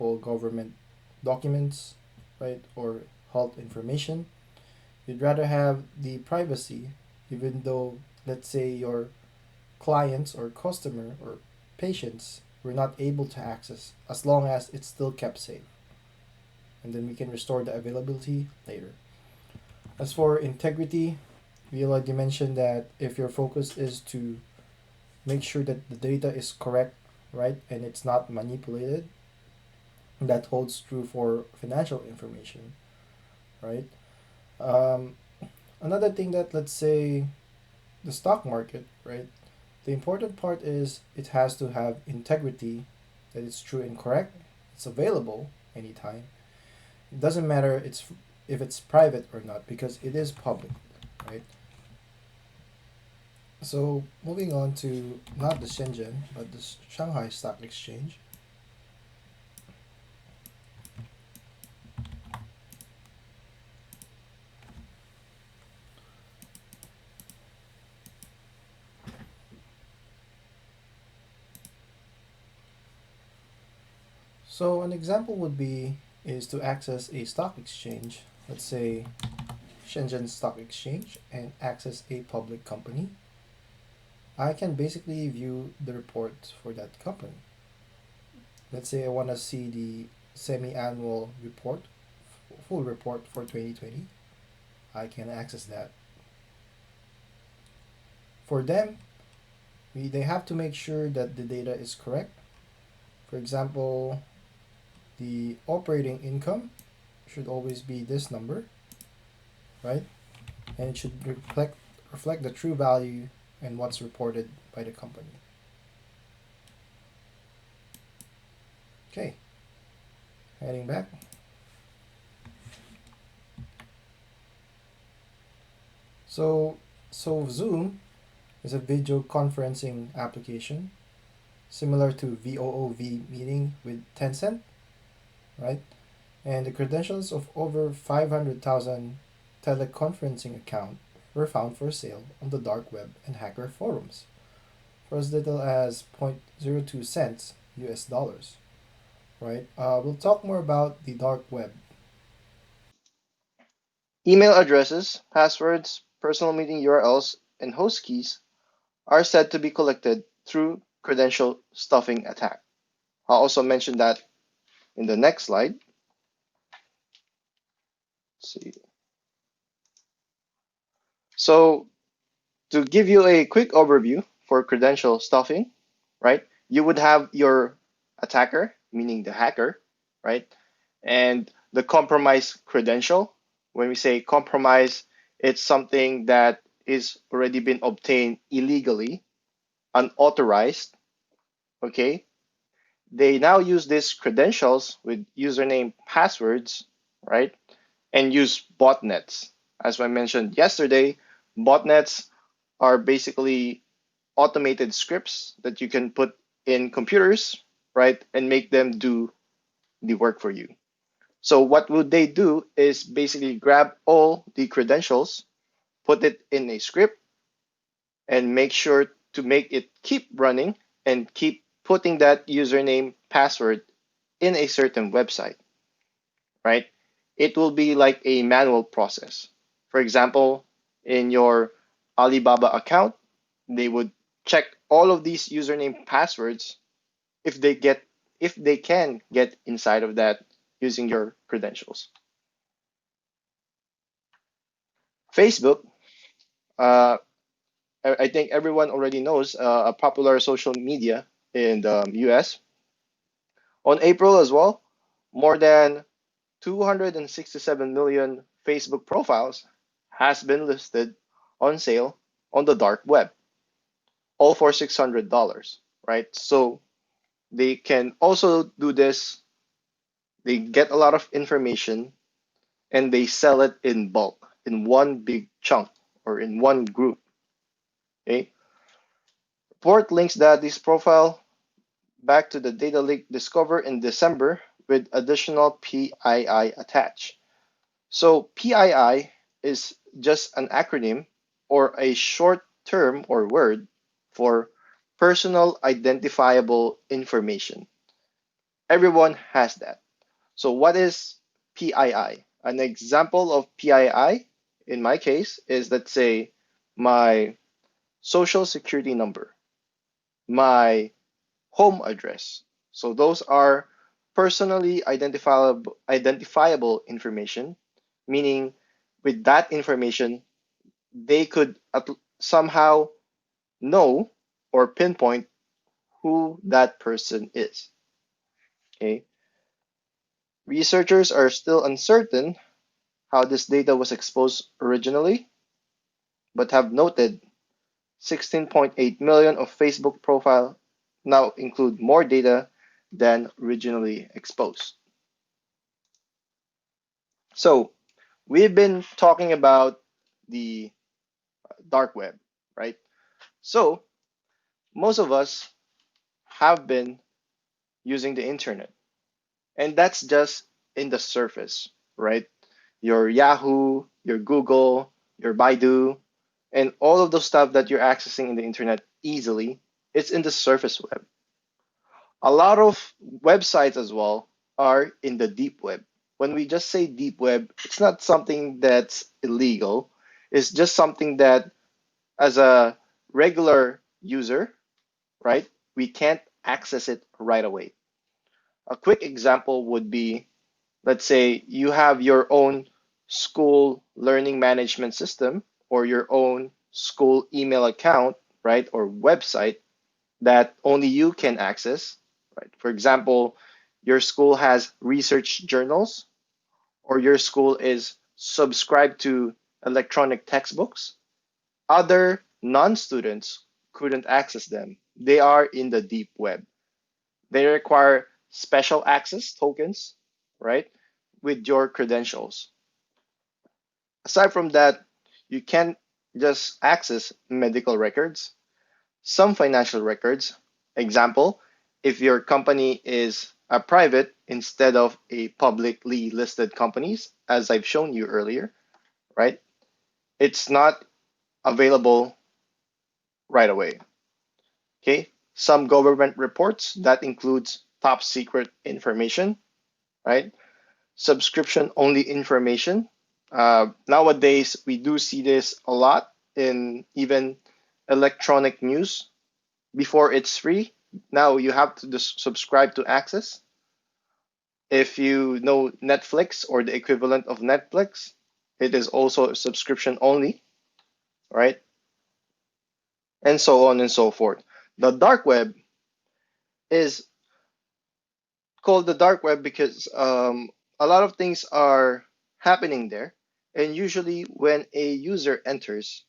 all government documents, right, or health information. You'd rather have the privacy, even though, let's say, your clients or customer or patients were not able to access, as long as it's still kept safe. And then we can restore the availability later. As for integrity, we already mentioned that if your focus is to make sure that the data is correct, right, and it's not manipulated, that holds true for financial information, right? Um, Another thing that, let's say, the stock market, right? The important part is it has to have integrity, that it's true and correct, it's available anytime. It doesn't matter if it's private or not because it is public, right? So moving on to not the Shenzhen but the Shanghai Stock Exchange. So an example would be is to access a stock exchange, let's say Shenzhen Stock Exchange, and access a public company. I can basically view the report for that company. Let's say I want to see the semi-annual report, full report for 2020. I can access that. For them, they have to make sure that the data is correct. For example, the operating income should always be this number, right? And it should reflect the true value and what's reported by the company. Okay, heading back. So so Zoom is a video conferencing application similar to VOOV meeting with Tencent, right? And the credentials of over 500,000 teleconferencing account were found for sale on the dark web and hacker forums for as little as zero point zero 0.02 cents US dollars, right? We'll talk more about the dark web. Email addresses, passwords, personal meeting URLs, and host keys are said to be collected through credential stuffing attack. I'll also mention that in the next slide. Let's see. So to give you a quick overview for credential stuffing, right? You would have your attacker, meaning the hacker, right? And the compromised credential. When we say compromise, it's something that is already been obtained illegally, unauthorized, okay? They now use these credentials with username passwords, right? And use botnets. As I mentioned yesterday, botnets are basically automated scripts that you can put in computers, right? And make them do the work for you. So what would they do is basically grab all the credentials, put it in a script, and make sure to make it keep running and keep putting that username password in a certain website, right? It will be like a manual process. For example, in your Alibaba account, they would check all of these username passwords if they get if they can get inside of that using your credentials. Facebook, uh, I think everyone already knows, a popular social media in the US. On April as well, more than 267 million Facebook profiles has been listed on sale on the dark web, all for $600, right? So they can also do this. They get a lot of information and they sell it in bulk, in one big chunk or in one group. Okay. Report links that this profile back to the data leak discovered in December with additional PII attached. So PII is just an acronym or a short term or word for personal identifiable information. Everyone has that. So, what is PII? An example of PII in my case is, let's say, my social security number, my home address. So, those are personally identifiable information, meaning with that information, they could somehow know or pinpoint who that person is. Okay. Researchers are still uncertain how this data was exposed originally, but have noted 16.8 million of Facebook profile now include more data than originally exposed. So we've been talking about the dark web, right? So most of us have been using the internet, and that's just in the surface, right? Your Yahoo, your Google, your Baidu, and all of those stuff that you're accessing in the internet easily, it's in the surface web. A lot of websites as well are in the deep web. When we just say deep web, it's not something that's illegal. It's just something that, as a regular user, right, we can't access it right away. A quick example would be, let's say you have your own school learning management system or your own school email account, right, or website that only you can access, right? For example, your school has research journals or your school is subscribed to electronic textbooks. Other non-students couldn't access them. They are in the deep web. They require special access tokens, right, with your credentials. Aside from that, you can just access medical records, some financial records. Example, if your company is a private instead of a publicly listed companies, as I've shown you earlier, right? It's not available right away. Okay. Some government reports that includes top secret information, right? Subscription only information. Nowadays, we do see this a lot in even electronic news. Before it's free, now you have to subscribe to access. If you know Netflix or the equivalent of Netflix, it is also subscription only, right? And so on and so forth. The dark web is called the dark web because a lot of things are happening there. And usually, when a user enters,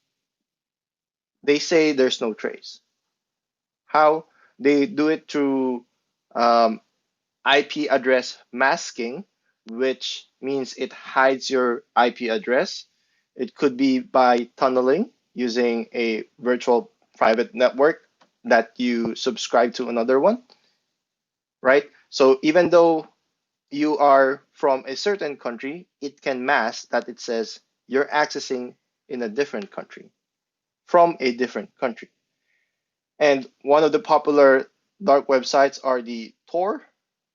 they say there's no trace. How? They do it through um, IP address masking, which means it hides your IP address. It could be by tunneling using a virtual private network that you subscribe to another one, right? So even though you are from a certain country, it can mask that it says you're accessing in a different country from a different country. And one of the popular dark websites are the Tor,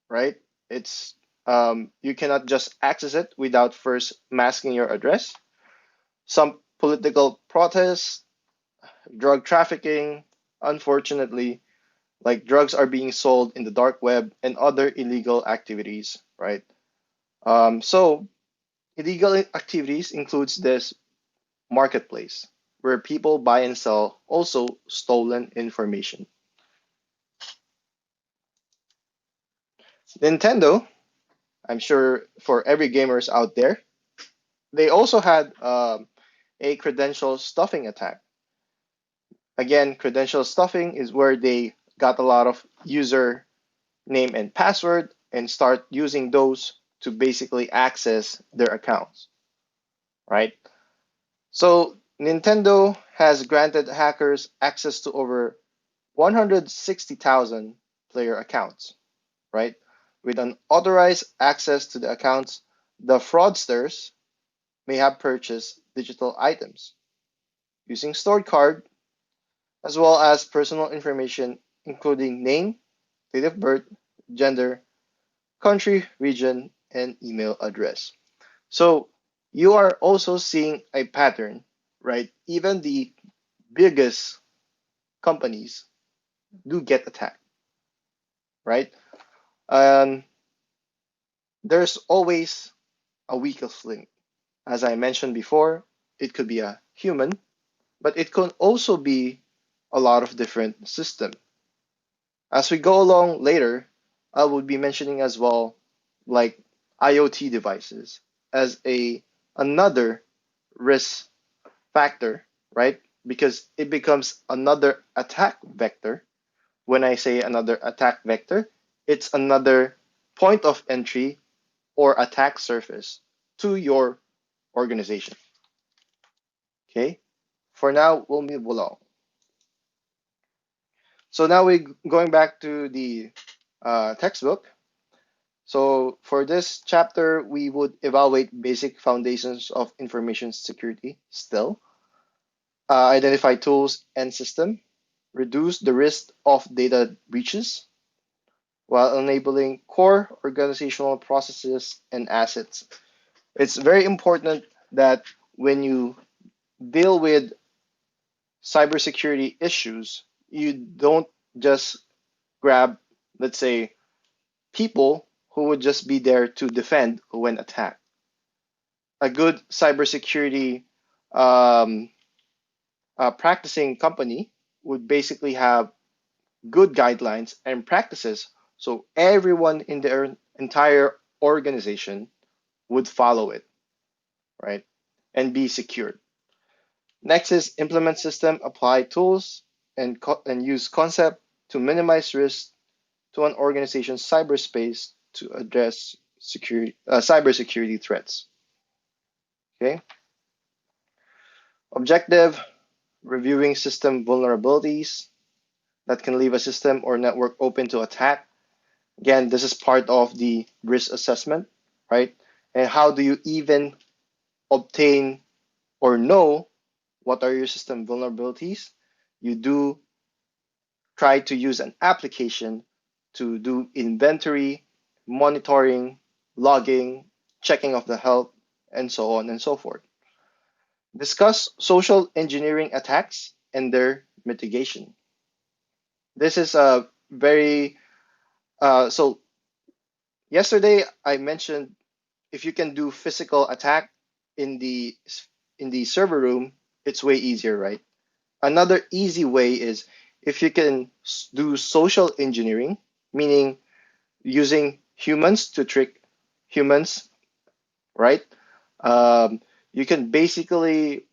right? It's you cannot just access it without first masking your address. Some political protests, drug trafficking, unfortunately, like drugs are being sold in the dark web and other illegal activities, right? So illegal activities includes this marketplace where people buy and sell also stolen information. Nintendo, I'm sure for every gamers out there, they also had a credential stuffing attack. Again, credential stuffing is where they got a lot of user name and password and start using those to basically access their accounts, right? So Nintendo has granted hackers access to over 160,000 player accounts, right? With unauthorized access to the accounts, the fraudsters may have purchased digital items using stored card as well as personal information including name, date of birth, gender. country, region, and email address. So you are also seeing a pattern, right? Even the biggest companies do get attacked, right? And there's always a weakest link. As I mentioned before, it could be a human, but it can also be a lot of different systems. As we go along later, I will be mentioning as well like IoT devices as a another risk factor, right? Because it becomes another attack vector. When I say another attack vector, it's another point of entry or attack surface to your organization. Okay? For now, we'll move along. So now we're going back to the textbook. So for this chapter, we would evaluate basic foundations of information security still, identify tools and system, reduce the risk of data breaches while enabling core organizational processes and assets. It's very important that when you deal with cybersecurity issues, you don't just grab, let's say, people who would just be there to defend when attacked. A good cybersecurity um, practicing company would basically have good guidelines and practices so everyone in their entire organization would follow it, right? And be secured. Next is implement system, apply tools, and use concept to minimize risk to an organization's cyberspace to address cybersecurity threats. Okay. Objective, reviewing system vulnerabilities that can leave a system or network open to attack. Again, this is part of the risk assessment, right? And how do you even obtain or know what are your system vulnerabilities? You do try to use an application to do inventory, monitoring, logging, checking of the health, and so on and so forth. Discuss social engineering attacks and their mitigation. This is a very so yesterday I mentioned if you can do physical attack in the server room, it's way easier, right? Another easy way is if you can do social engineering, meaning using humans to trick humans, right? Um, you can basically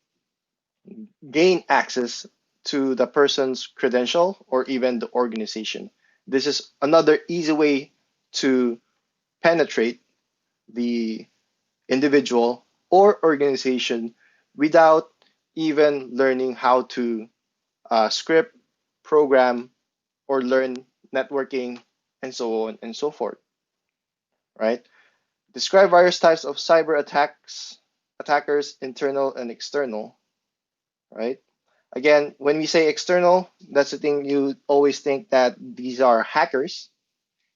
gain access to the person's credential or even the organization. This is another easy way to penetrate the individual or organization without even learning how to script, program, or learn networking, and so on and so forth, right? Describe various types of cyber attacks, attackers, internal and external, right? Again, when we say external, that's the thing you always think that these are hackers.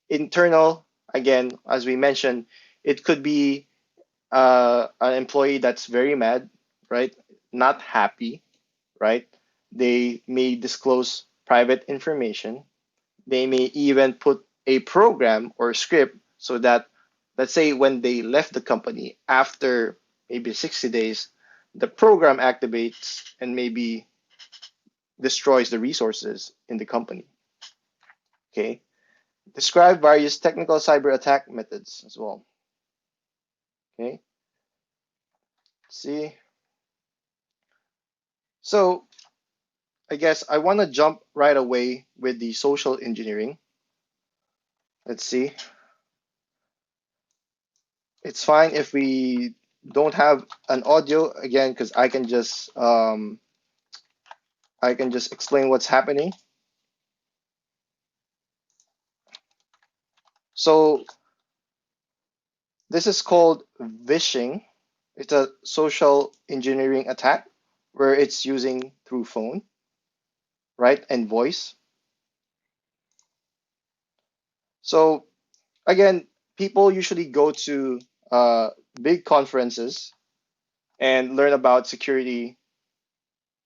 Internal, again, as we mentioned, it could be an employee that's very mad, right? Not happy, right? They may disclose private information. They may even put a program or script so that, let's say, when they left the company after maybe 60 days, the program activates and maybe destroys the resources in the company. Okay. Describe various technical cyber attack methods as well. Okay. See. So I guess I want to jump right away with the social engineering. Let's see. It's fine if we don't have an audio again because I can just explain what's happening. So this is called vishing. It's a social engineering attack where it's using through phone, right, and voice. So again, people usually go to uh, big conferences and learn about security,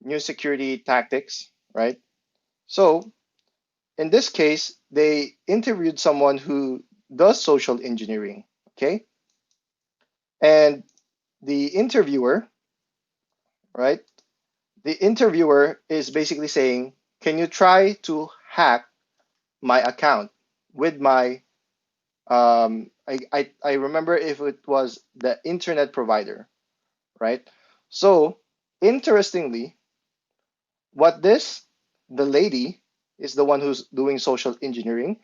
new security tactics, right? So in this case, they interviewed someone who does social engineering, okay? And the interviewer, right? The interviewer is basically saying, "Can you try to hack my account with my I remember if it was the internet provider, right?" So interestingly, what this the lady is the one who's doing social engineering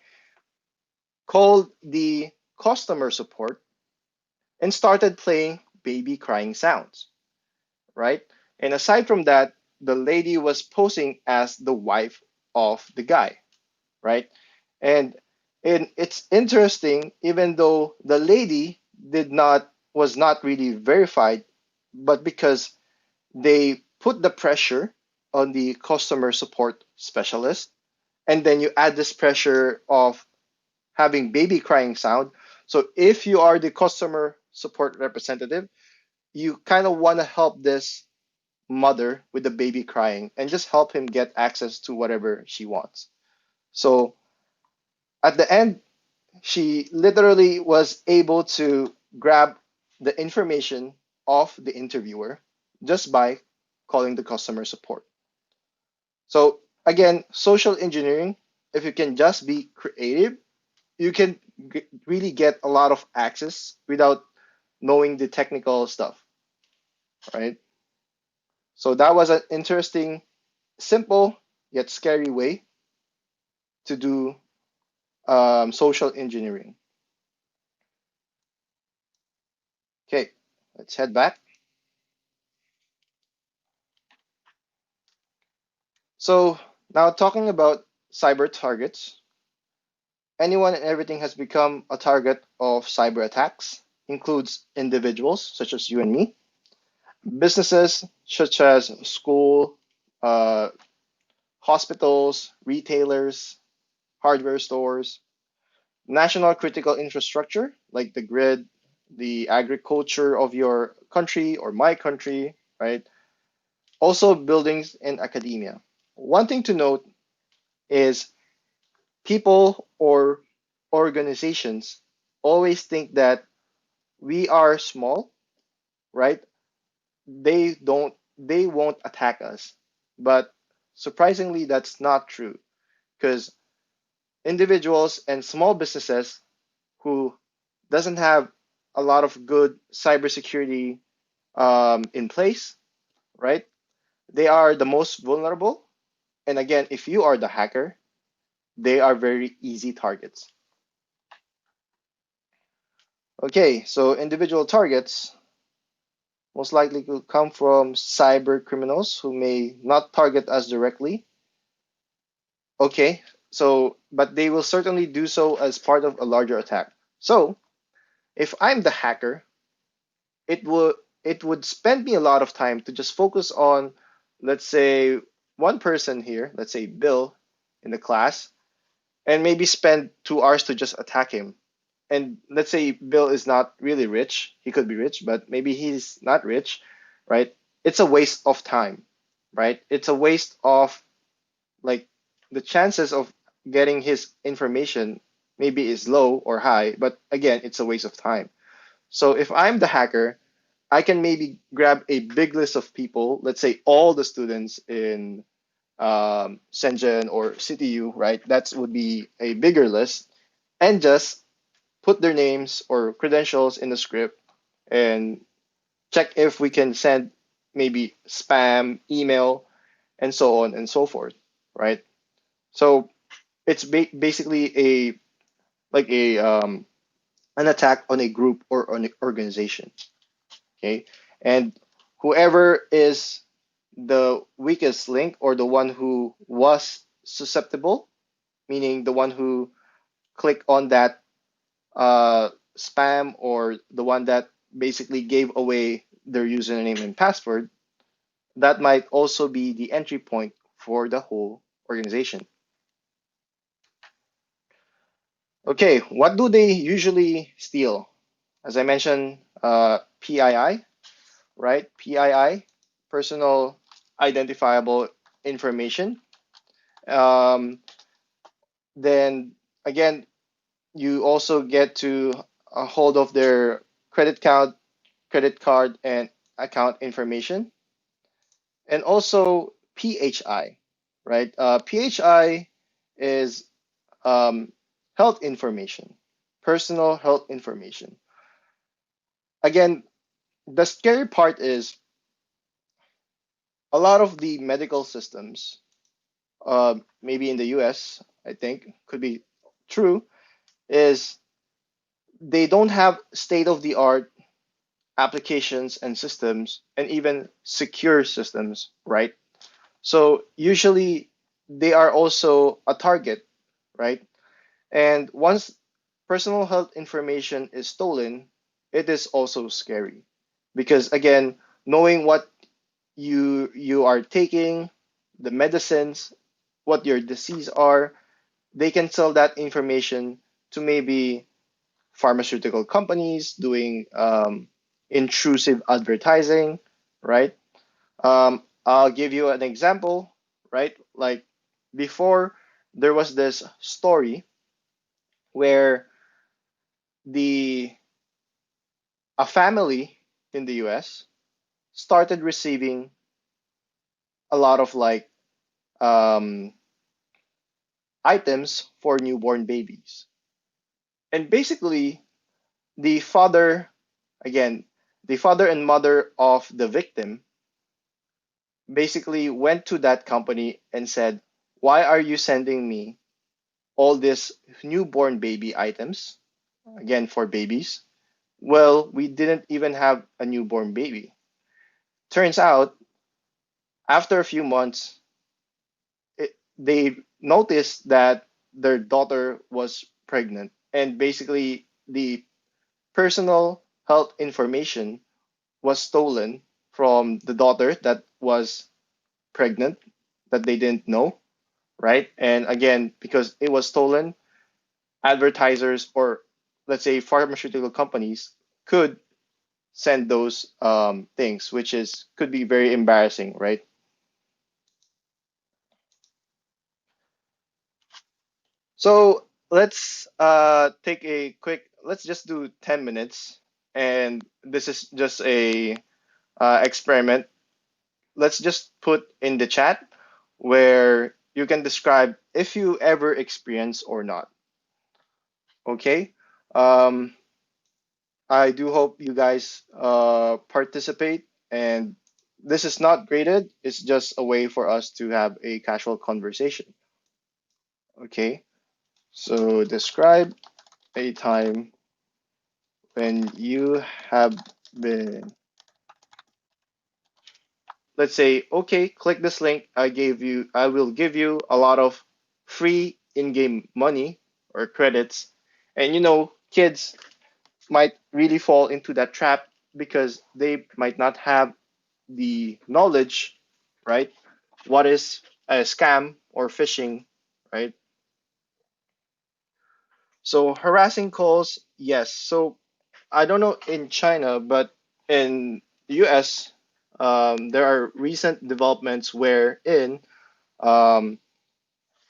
called the customer support and started playing baby crying sounds, right? And aside from that, the lady was posing as the wife of the guy, right? And it's interesting, even though the lady did not was not really verified, but because they put the pressure on the customer support specialist, and then you add this pressure of having baby crying sound. So if you are the customer support representative, you kind of want to help this mother with the baby crying and just help him get access to whatever she wants. So at the end, she literally was able to grab the information of the interviewer just by calling the customer support. So again, social engineering, if you can just be creative, you can really get a lot of access without knowing the technical stuff, right? So that was an interesting, simple yet scary way to do social engineering. Okay, let's head back. So now talking about cyber targets, anyone and everything has become a target of cyber attacks, includes individuals such as you and me, businesses such as school, uh, hospitals, retailers, hardware stores, national critical infrastructure like the grid, the agriculture of your country or my country, right? Also, buildings and academia. One thing to note is people or organizations always think that we are small, right? They won't attack us. But surprisingly, that's not true because individuals and small businesses who doesn't have a lot of good cybersecurity in place, right? They are the most vulnerable. And again, if you are the hacker, they are very easy targets. Okay, so individual targets most likely could come from cyber criminals who may not target us directly. Okay, so but they will certainly do so as part of a larger attack. So if I'm the hacker, it would spend me a lot of time to just focus on, let's say, one person here, let's say Bill in the class, and maybe spend 2 hours to just attack him. And let's say Bill is not really rich. He could be rich, but maybe he's not rich, right? It's a waste of time, right? It's a waste of, like, the chances of getting his information maybe is low or high, but again, it's a waste of time. So if I'm the hacker, I can maybe grab a big list of people, let's say all the students in Shenzhen or CityU, right? That would be a bigger list, and just put their names or credentials in the script and check if we can send maybe spam, email, and so on and so forth, right? So it's basically a like a an attack on a group or on an organization, okay? And whoever is the weakest link or the one who was susceptible, meaning the one who clicked on that spam or the one that basically gave away their username and password, that might also be the entry point for the whole organization. Okay, what do they usually steal? As I mentioned, PII, right? PII, personal identifiable information. Um, then again, you also get to a hold of their credit card, and account information, and also PHI, right? PHI is health information, personal health information. Again, the scary part is a lot of the medical systems, maybe in the US, I think could be true, is they don't have state of the art applications and systems and even secure systems, right? So usually they are also a target, right? And once personal health information is stolen, it is also scary because again, knowing what you are taking, the medicines, what your disease are, they can sell that information to maybe pharmaceutical companies doing intrusive advertising, right? I'll give you an example, right? Like before, there was this story where the a family in the US started receiving a lot of like um, items for newborn babies. And basically, the father, again, the father and mother of the victim basically went to that company and said, "Why are you sending me all these newborn baby items?" Again, for babies. Well, we didn't even have a newborn baby. Turns out, after a few months, they noticed that their daughter was pregnant. And basically, the personal health information was stolen from the daughter that was pregnant that they didn't know, right? And again, because it was stolen, advertisers or let's say pharmaceutical companies could send those things, which is could be very embarrassing, right? So let's take a quick. Let's just do 10 minutes, and this is just a experiment. Let's just put in the chat where you can describe if you ever experience or not. Okay. Um, I do hope you guys participate. And this is not graded, it's just a way for us to have a casual conversation. Okay. So describe a time when you have been, let's say, okay, click this link. I will give you a lot of free in game money or credits. And kids might really fall into that trap because they might not have the knowledge, right? What is a scam or phishing, right? So harassing calls, yes. So I don't know in China, but in the US, there are recent developments wherein um,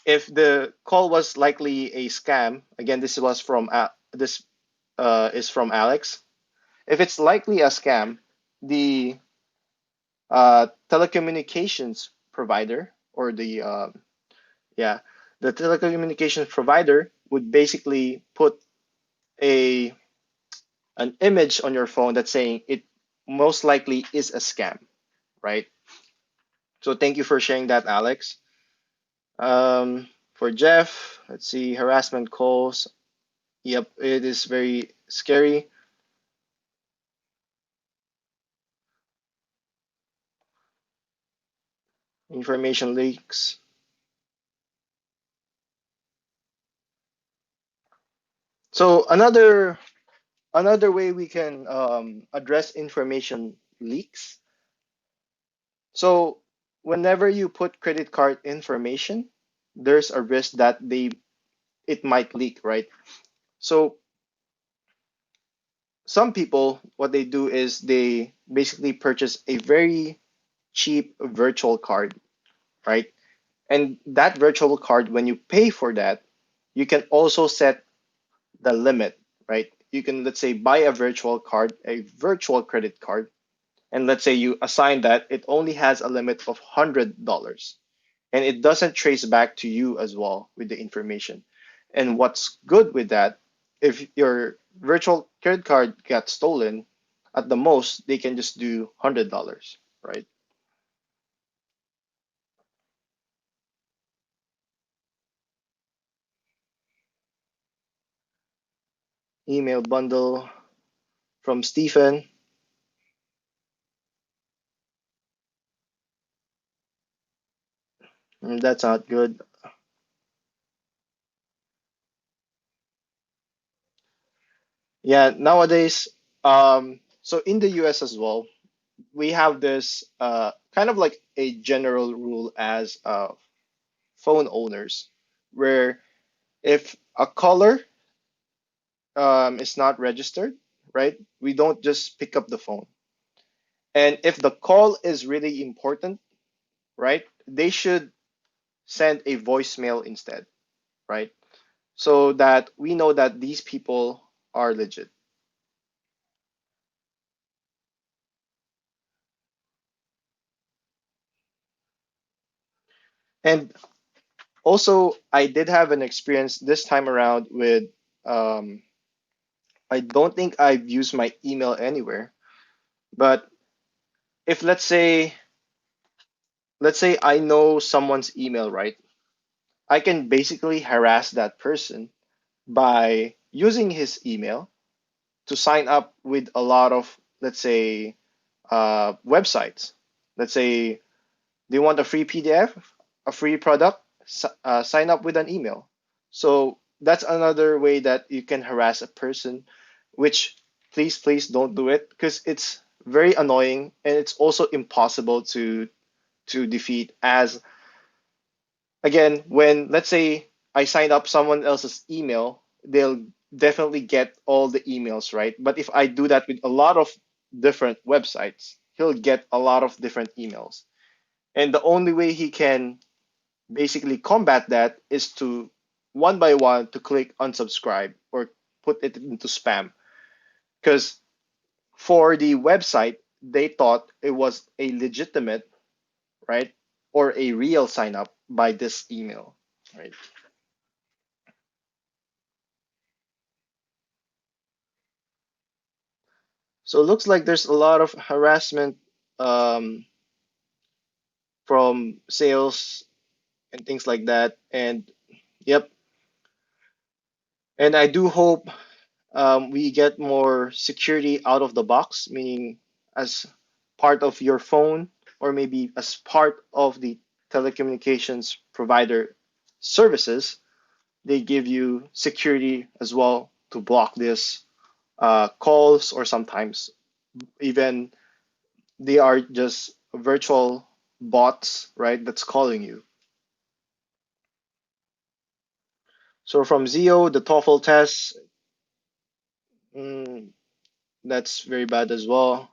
if the call was likely a scam, again, this is from Alex. If it's likely a scam, the telecommunications provider or yeah, the telecommunications provider would basically put a an image on your phone that's saying it most likely is a scam, right? So thank you for sharing that, Alex. For Jeff, let's see, harassment calls. Yep, it is very scary. Information leaks. So another way we can address information leaks. So whenever you put credit card information, there's a risk that it might leak, right? So some people, what they do is they basically purchase a very cheap virtual card, right? And that virtual card, when you pay for that, you can also set the limit, right? You can, let's say, buy a virtual card, a virtual credit card, and let's say you assign that it only has a limit of $100, and it doesn't trace back to you as well with the information. And what's good with that, if your virtual credit card got stolen, at the most they can just do $100, right? Email bundle from Stephen. That's not good. Yeah, nowadays, so in the US as well, we have this kind of like a general rule as phone owners, where if a caller is not registered, right, we don't just pick up the phone. And if the call is really important, right, they should send a voicemail instead, right? So that we know that these people are legit. And also, I did have an experience this time around with, um, I don't think I've used my email anywhere, but if let's say I know someone's email, right? I can basically harass that person by using his email to sign up with a lot of, let's say, websites. Let's say they want a free PDF, a free product, sign up with an email. So that's another way that you can harass a person, which please don't do it because it's very annoying and it's also impossible to defeat. As again, when let's say I signed up someone else's email, they'll definitely get all the emails, right? But if I do that with a lot of different websites, he'll get a lot of different emails. And the only way he can basically combat that is to one by one to click unsubscribe or put it into spam. Because for the website, they thought it was a legitimate, right? Or a real sign up by this email, right? So it looks like there's a lot of harassment um, from sales and things like that. And yep, and I do hope we get more security out of the box, meaning as part of your phone or maybe as part of the telecommunications provider services, they give you security as well to block this calls, or sometimes even they are just virtual bots, right? That's calling you. So from Zio, the TOEFL test, mm, that's very bad as well.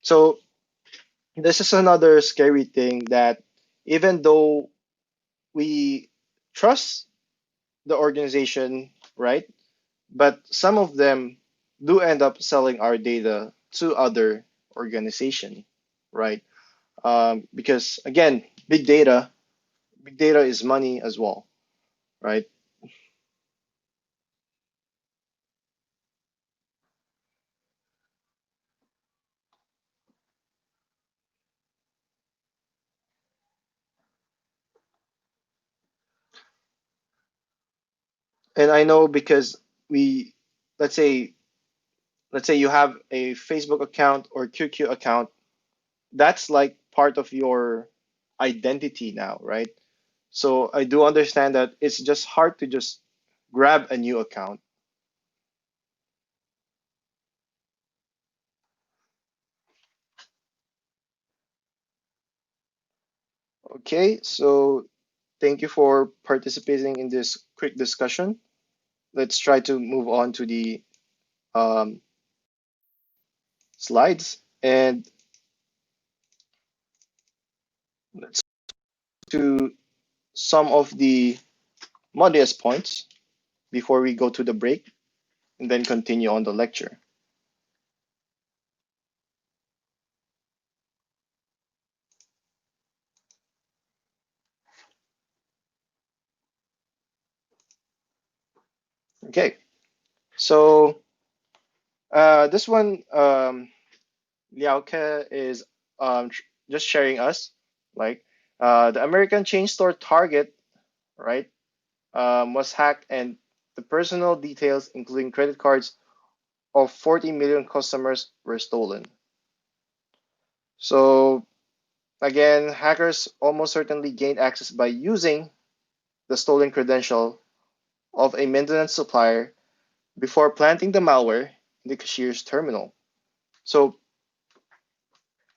So this is another scary thing that even though we trust the organization, right? But some of them do end up selling our data to other organization, right? Because again, big data is money as well, right? And I know because we, let's say, let's say you have a Facebook account or QQ account, that's like part of your identity now, right? So I do understand that it's just hard to just grab a new account. Okay, so thank you for participating in this quick discussion. Let's try to move on to the um, slides and let's to some of the muddiest points before we go to the break and then continue on the lecture. Okay, so this one, Liao Ke is just sharing us like the American chain store Target, right, was hacked and the personal details, including credit cards of 40 million customers, were stolen. So again, hackers almost certainly gained access by using the stolen credential of a maintenance supplier before planting the malware in the cashier's terminal. So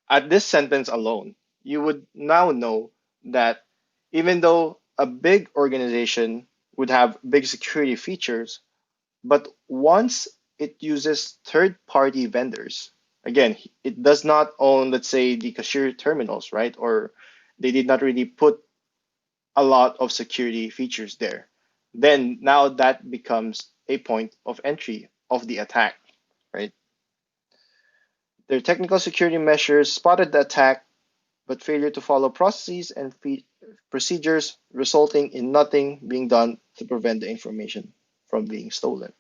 at this sentence alone, you would now know that even though a big organization would have big security features, but once it uses third party vendors, again, it does not own, let's say, the cashier terminals, right? Or they did not really put a lot of security features there. Then now that becomes a point of entry of the attack, right? Their technical security measures spotted the attack but failure to follow processes and procedures, resulting in nothing being done to prevent the information from being stolen.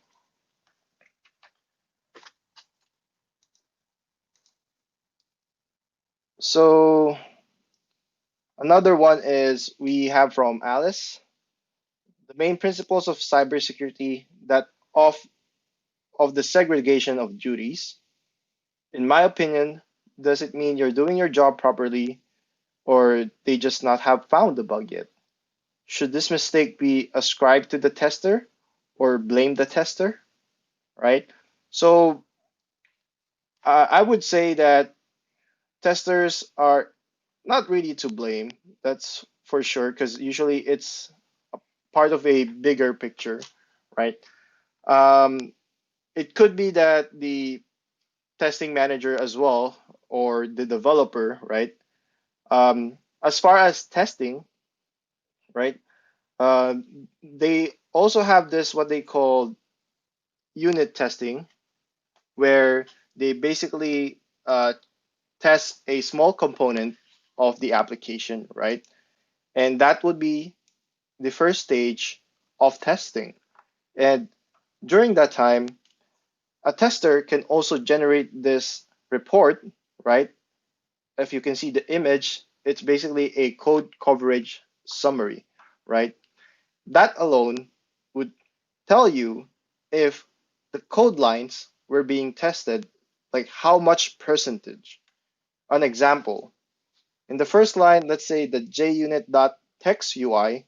So another one is we have from Alice the main principles of cybersecurity that of the segregation of duties. In my opinion, does it mean you're doing your job properly or they just not have found the bug yet? Should this mistake be ascribed to the tester or blame the tester? Right? So I would say that testers are not really to blame. That's for sure, because usually it's a part of a bigger picture, right? Um, it could be that the testing manager as well, or the developer, right? As far as testing, right? They also have this what they call unit testing, where they basically test a small component of the application, right? And that would be the first stage of testing. And during that time, a tester can also generate this report, right? If you can see the image, it's basically a code coverage summary, right? That alone would tell you if the code lines were being tested, like how much percentage. An example, in the first line, let's say the junit.text UI,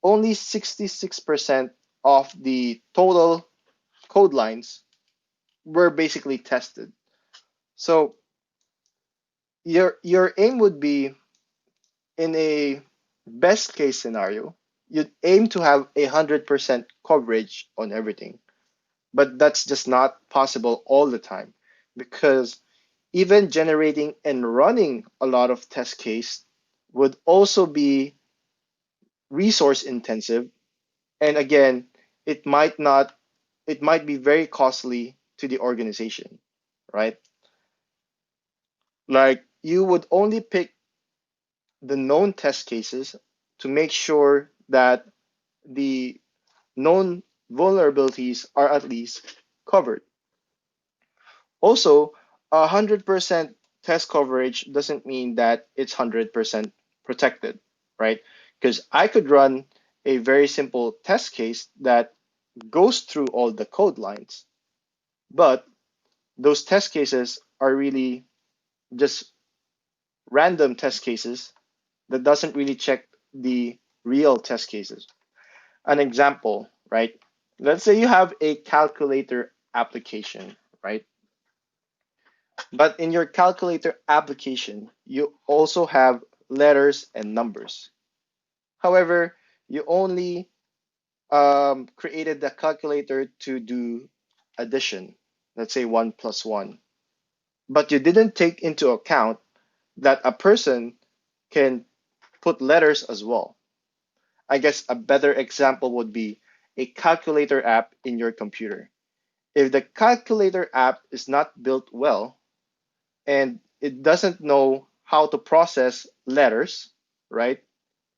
only 66% of the total code lines were basically tested. So your aim would be in a best case scenario, you'd aim to have 100% coverage on everything. But that's just not possible all the time because even generating and running a lot of test case would also be resource intensive, and again, it might not it might be very costly to the organization, right? Like you would only pick the known test cases to make sure that the known vulnerabilities are at least covered. Also, 100% test coverage doesn't mean that it's 100% protected, right? Because I could run a very simple test case that goes through all the code lines, but those test cases are really just random test cases that doesn't really check the real test cases. An example, right? Let's say you have a calculator application, right? But in your calculator application, you also have letters and numbers. However, you only created the calculator to do addition, let's say 1 plus 1, but you didn't take into account that a person can put letters as well. I guess a better example would be a calculator app in your computer. If the calculator app is not built well and it doesn't know how to process letters, right?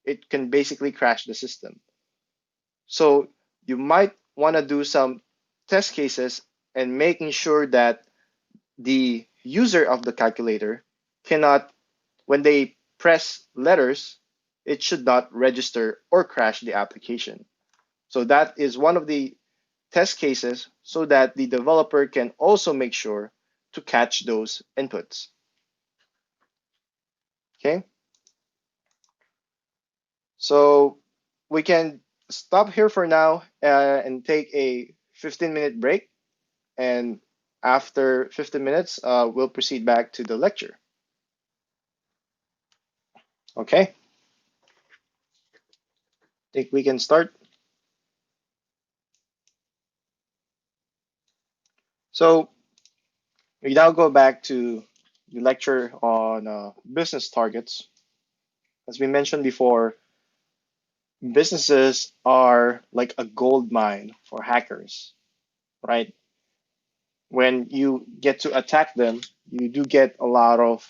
It can basically crash the system. So you might want to do some test cases and making sure that the user of the calculator cannot, when they press letters, it should not register or crash the application. So that is one of the test cases so that the developer can also make sure to catch those inputs. Okay, so we can stop here for now and take a 15-minute break. And after 15 minutes, we'll proceed back to the lecture. Okay, I think we can start. So we now go back to the lecture on business targets. As we mentioned before, businesses are like a gold mine for hackers, right? When you get to attack them, you do get a lot of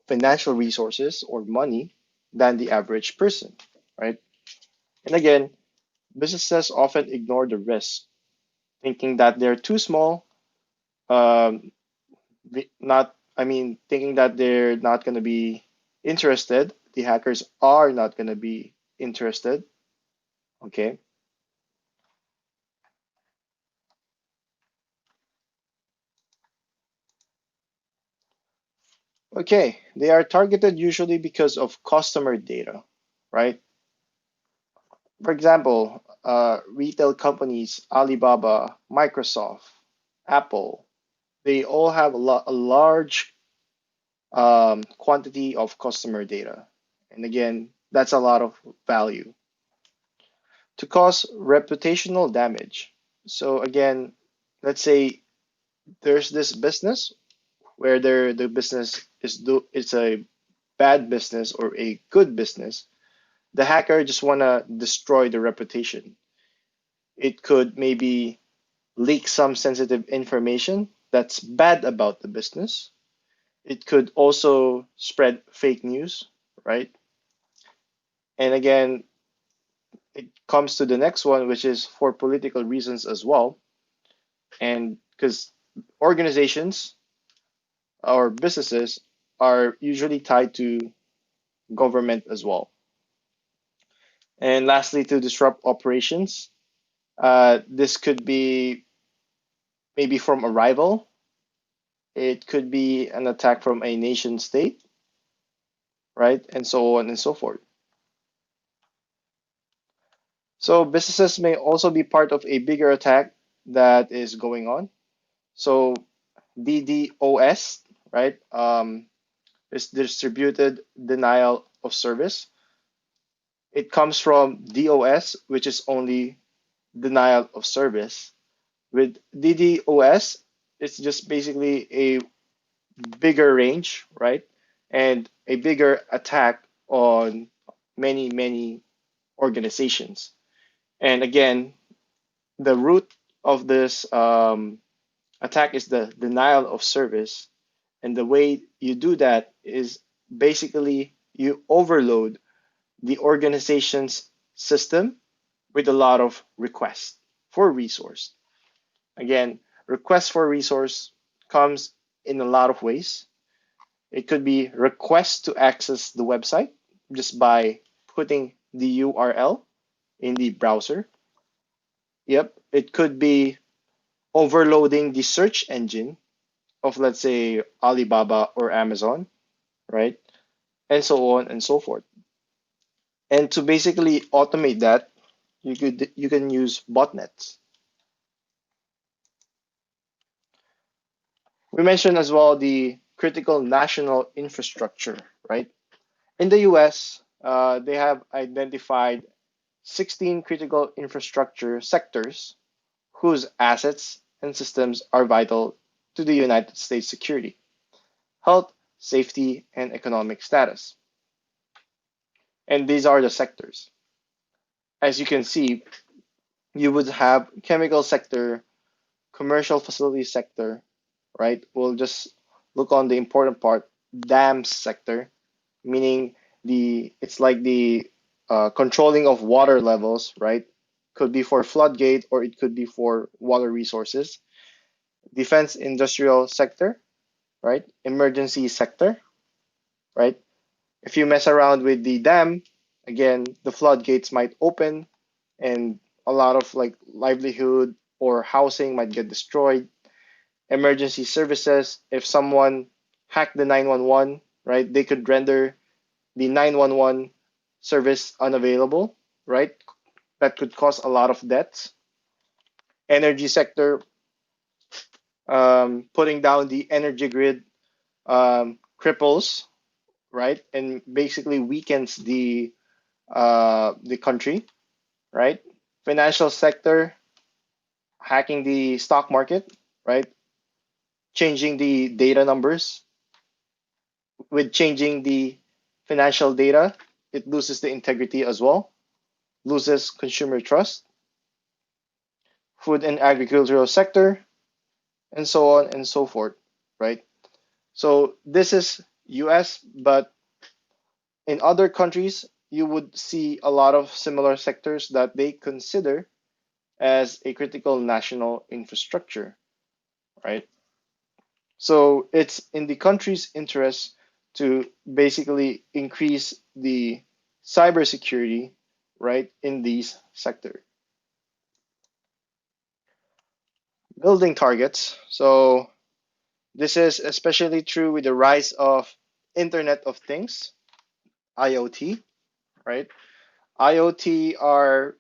financial resources or money than the average person, right? And again, businesses often ignore the risk, thinking that they're too small, not, I mean, thinking that they're not going to be interested. The hackers are not going to be interested. Okay. Okay. They are targeted usually because of customer data, right? For example, retail companies, Alibaba, Microsoft, Apple, they all have a large quantity of customer data. And again, that's a lot of value to cause reputational damage. So again, let's say there's this business where the business it's a bad business or a good business. The hacker just wanna destroy the reputation. It could maybe leak some sensitive information that's bad about the business. It could also spread fake news, right? And again, it comes to the next one, which is for political reasons as well. And because organizations or businesses are usually tied to government as well. And lastly, to disrupt operations, this could be maybe from a rival, it could be an attack from a nation state, right? And so on and so forth. So businesses may also be part of a bigger attack that is going on. So DDoS, right, is distributed denial of service. It comes from DOS, which is only denial of service. With DDoS, it's just basically a bigger range, right? And a bigger attack on many, many organizations. And again, the root of this attack is the denial of service. And the way you do that is basically you overload the organization's system with a lot of requests for resource. Again, request for resource comes in a lot of ways. It could be request to access the website just by putting the URL in the browser. Yep, it could be overloading the search engine of, let's say, Alibaba or Amazon, right? And so on and so forth. And to basically automate that, you can use botnets. We mentioned as well the critical national infrastructure, right? In the US, they have identified 16 critical infrastructure sectors whose assets and systems are vital to the United States security, health, safety, and economic status. And these are the sectors. As you can see, you would have chemical sector, commercial facility sector, right? We'll just look on the important part, dams sector, meaning it's like the controlling of water levels, right? Could be for floodgate or it could be for water resources. Defense industrial sector, right? Emergency sector, right? If you mess around with the dam, again, the floodgates might open and a lot of like livelihood or housing might get destroyed. Emergency services, if someone hacked the 911, right, they could render the 911 service unavailable, right? That could cause a lot of deaths. Energy sector, putting down the energy grid cripples, right, and basically weakens the country, right? Financial sector, hacking the stock market, right? Changing the data numbers. With changing the financial data, it loses the integrity as well, loses consumer trust. Food and agricultural sector, and so on and so forth, right? So this is US, but in other countries, you would see a lot of similar sectors that they consider as a critical national infrastructure, right? So it's in the country's interest to basically increase the cybersecurity, right, in these sectors. Building targets. So this is especially true with the rise of Internet of Things, IoT, right? IoT are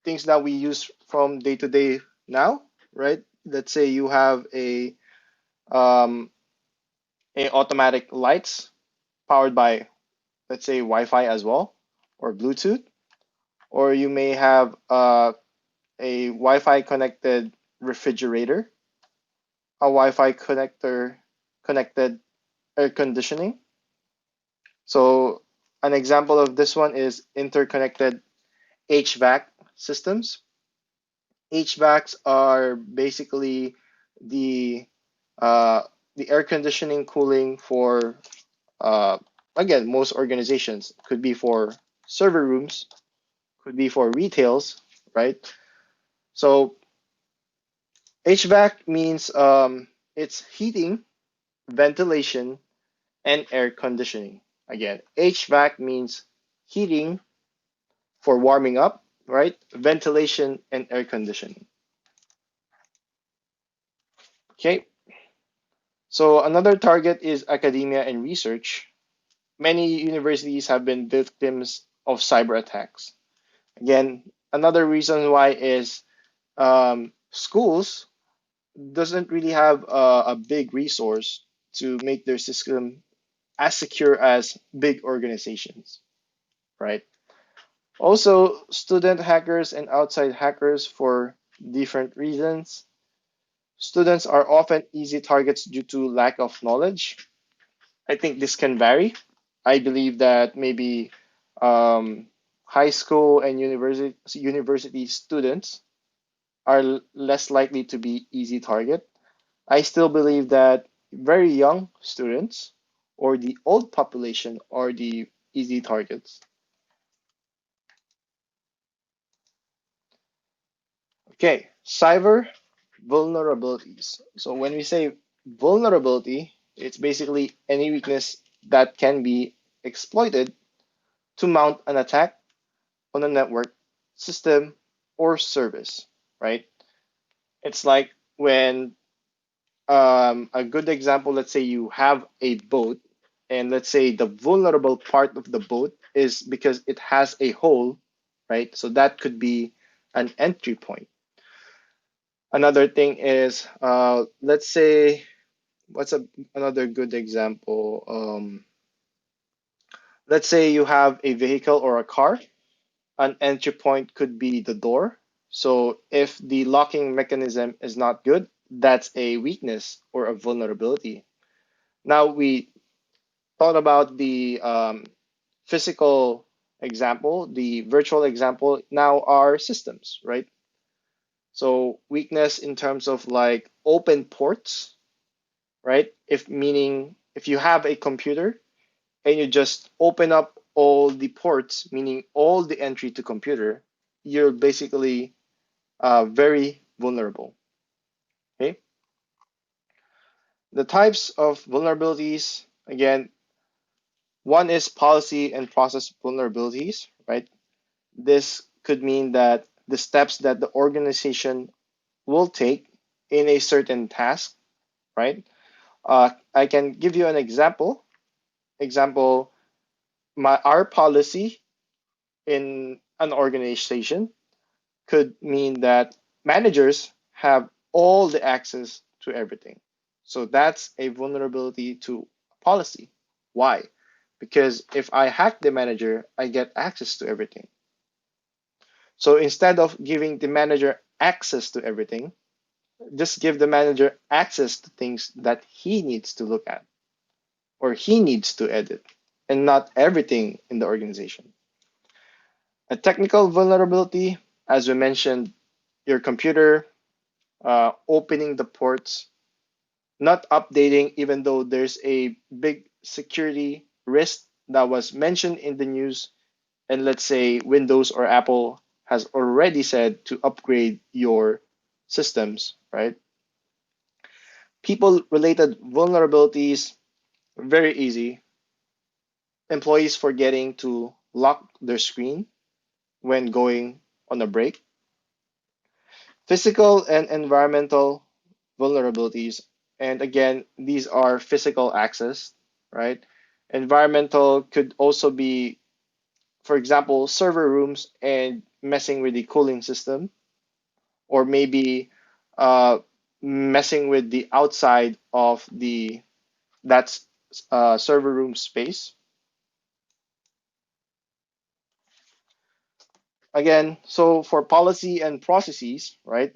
things that we use from day to day now, right? Let's say you have um, a automatic lights powered by, let's say, Wi-Fi as well, or Bluetooth, or you may have a Wi-Fi connected refrigerator, a Wi-Fi connector connected air conditioning. So an example of this one is interconnected HVAC systems. HVACs are basically the uh, the air conditioning cooling for uh, again, most organizations. Could be for server rooms, could be for retails, right? So HVAC means it's heating, ventilation, and air conditioning. Again, HVAC means heating for warming up, right? Ventilation and air conditioning. Okay, so another target is academia and research. Many universities have been victims of cyber attacks. Again, another reason why is schools doesn't really have a big resource to make their system as secure as big organizations, right? Also, student hackers and outside hackers for different reasons. Students are often easy targets due to lack of knowledge. I think this can vary. I believe that maybe um, high school and university students are less likely to be easy target. I still believe that very young students or the old population are the easy targets. Okay, cyber vulnerabilities. So when we say vulnerability, it's basically any weakness that can be exploited to mount an attack on a network, system, or service, right? It's like when a good example, let's say you have a boat, and let's say the vulnerable part of the boat is because it has a hole, right? So that could be an entry point. Another thing is, let's say, another good example? Let's say you have a vehicle or a car, An entry point could be the door. So if the locking mechanism is not good, that's a weakness or a vulnerability. Now we thought about the physical example, the virtual example. Now our systems, right? So weakness in terms of like open ports, right? If meaning if you have a computer and you just open up all the ports, meaning all the entry to computer, you're basically very vulnerable. Okay, the types of vulnerabilities again, one is policy and process vulnerabilities, right? This could mean that the steps that the organization will take in a certain task, right? I can give you an example. Example, our policy in an organization could mean that managers have all the access to everything. So that's a vulnerability to policy. Why? Because if I hack the manager, I get access to everything. So instead of giving the manager access to everything, just give the manager access to things that he needs to look at or he needs to edit and not everything in the organization. A technical vulnerability, as we mentioned, your computer opening the ports, not updating, even though there's a big security risk that was mentioned in the news. And let's say Windows or Apple has already said to upgrade your systems, right? People related vulnerabilities, very easy. Employees forgetting to lock their screen when going on a break. Physical and environmental vulnerabilities. And again, these are physical access, right? Environmental could also be, for example, server rooms and messing with the cooling system, or maybe uh, messing with the outside of the that's server room space. Again, so for policy and processes, right?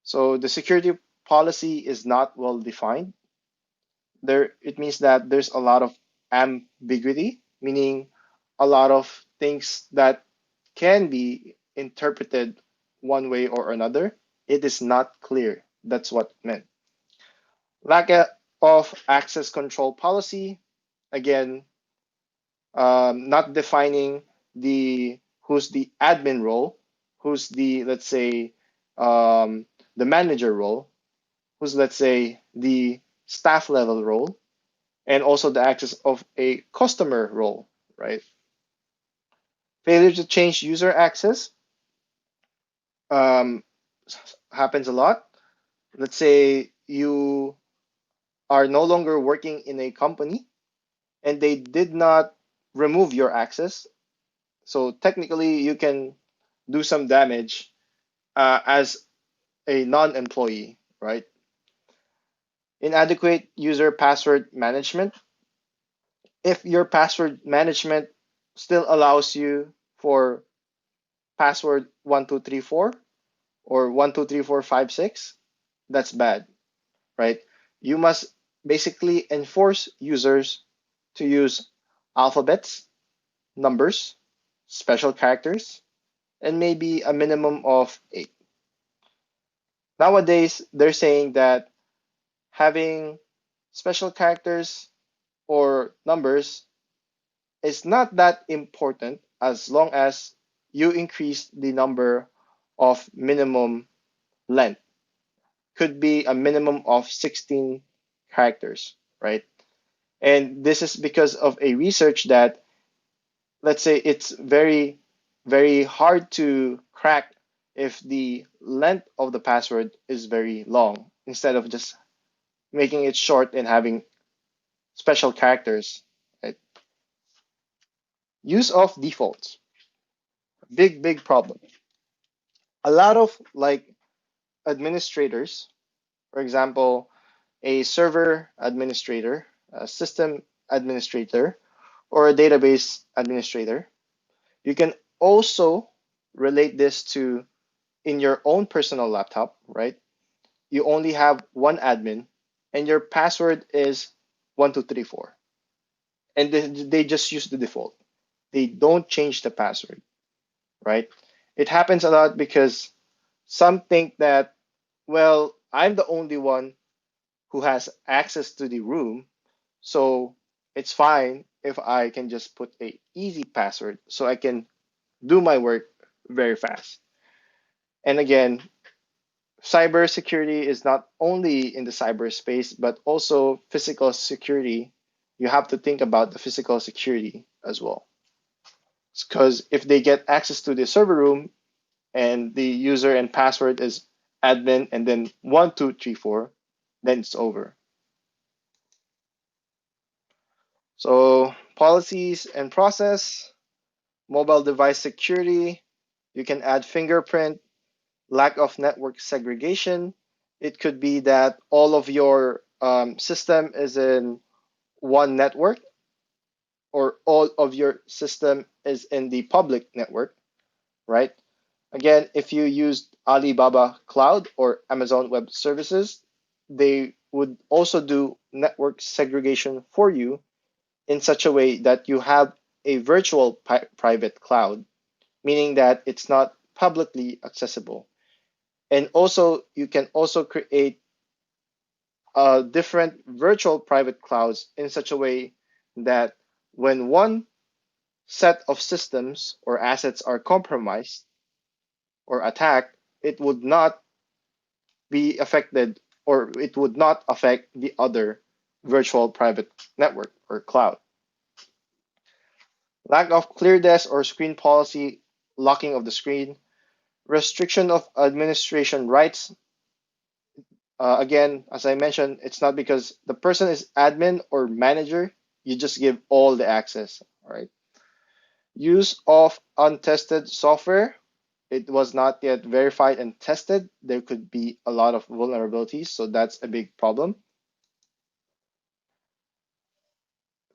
So the security policy is not well defined. There, it means that there's a lot of ambiguity, meaning a lot of things that can be interpreted one way or another. It is not clear. That's what it meant. Lack of access control policy, again, not defining the who's the admin role, who's the, let's say, um, the manager role, who's, let's say, the staff level role, and also the access of a customer role, right? Failure to change user access um, happens a lot. Let's say you are no longer working in a company and they did not remove your access. So technically, you can do some damage as a non employee, right? Inadequate user password management. If your password management still allows you for password 1234 or 123456, that's bad, right? You must basically enforce users to use alphabets, numbers, special characters, and maybe a minimum of 8. Nowadays, they're saying that having special characters or numbers is not that important as long as you increase the number of minimum length. Could be a minimum of 16 characters, right? And this is because of a research that, let's say, it's very, very hard to crack if the length of the password is very long instead of just making it short and having special characters. Right? Use of defaults, big, big problem. A lot of like administrators, for example, a server administrator, a system administrator, or a database administrator, You can also relate this to in your own personal laptop, right? You only have one admin and your password is 1234. And they just use the default. They don't change the password, right? It happens a lot because some think that, well, I'm the only one who has access to the room, so it's fine if I can just put a easy password so I can do my work very fast. And again, cybersecurity is not only in the cyberspace, but also physical security. You have to think about the physical security as well. Because if they get access to the server room and the user and password is admin and then 1234, then it's over. So, policies and process, mobile device security, you can add fingerprint, lack of network segregation. It could be that all of your system is in one network or all of your system is in the public network, right? Again, if you use Alibaba Cloud or Amazon Web Services, they would also do network segregation for you in such a way that you have a virtual private cloud, meaning that it's not publicly accessible. And also, you can also create different virtual private clouds in such a way that when one set of systems or assets are compromised or attacked, it would not be affected or it would not affect the other virtual private network or cloud. Lack of clear desk or screen policy, locking of the screen, restriction of administration rights. Again, as I mentioned, it's not because the person is admin or manager, you just give all the access. All right. Use of untested software. It was not yet verified and tested. There could be a lot of vulnerabilities, so that's a big problem.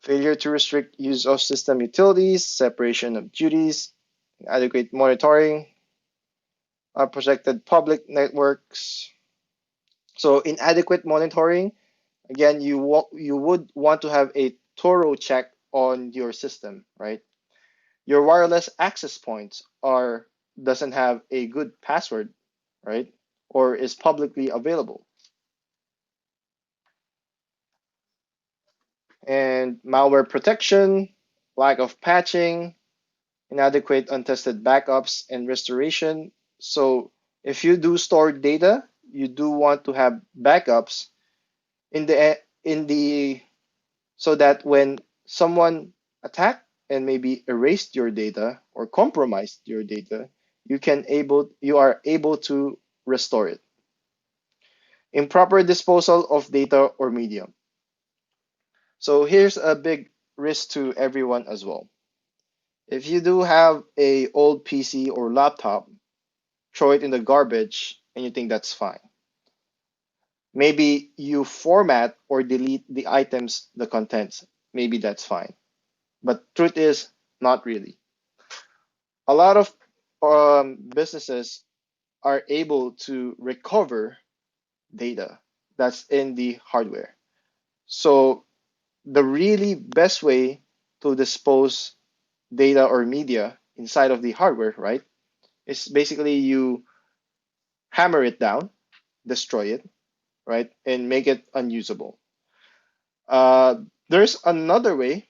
Failure to restrict use of system utilities, separation of duties, adequate monitoring, protected public networks. So inadequate monitoring, again, you would want to have a thorough check on your system, right? Your wireless access points are doesn't have a good password, right? Or is publicly available. And malware protection, lack of patching, inadequate untested backups and restoration. So if you do store data, you do want to have backups in the so that when someone attacked and maybe erased your data or compromised your data, you are able to restore it. Improper disposal of data or media. So here's a big risk to everyone as well. If you do have a old PC or laptop, throw it in the garbage and you think that's fine. Maybe you format or delete the items, the contents. Maybe that's fine. But truth is, not really. A lot of businesses are able to recover data that's in the hardware. So the really best way to dispose data or media inside of the hardware, right, is basically you hammer it down, destroy it, right, and make it unusable. There's another way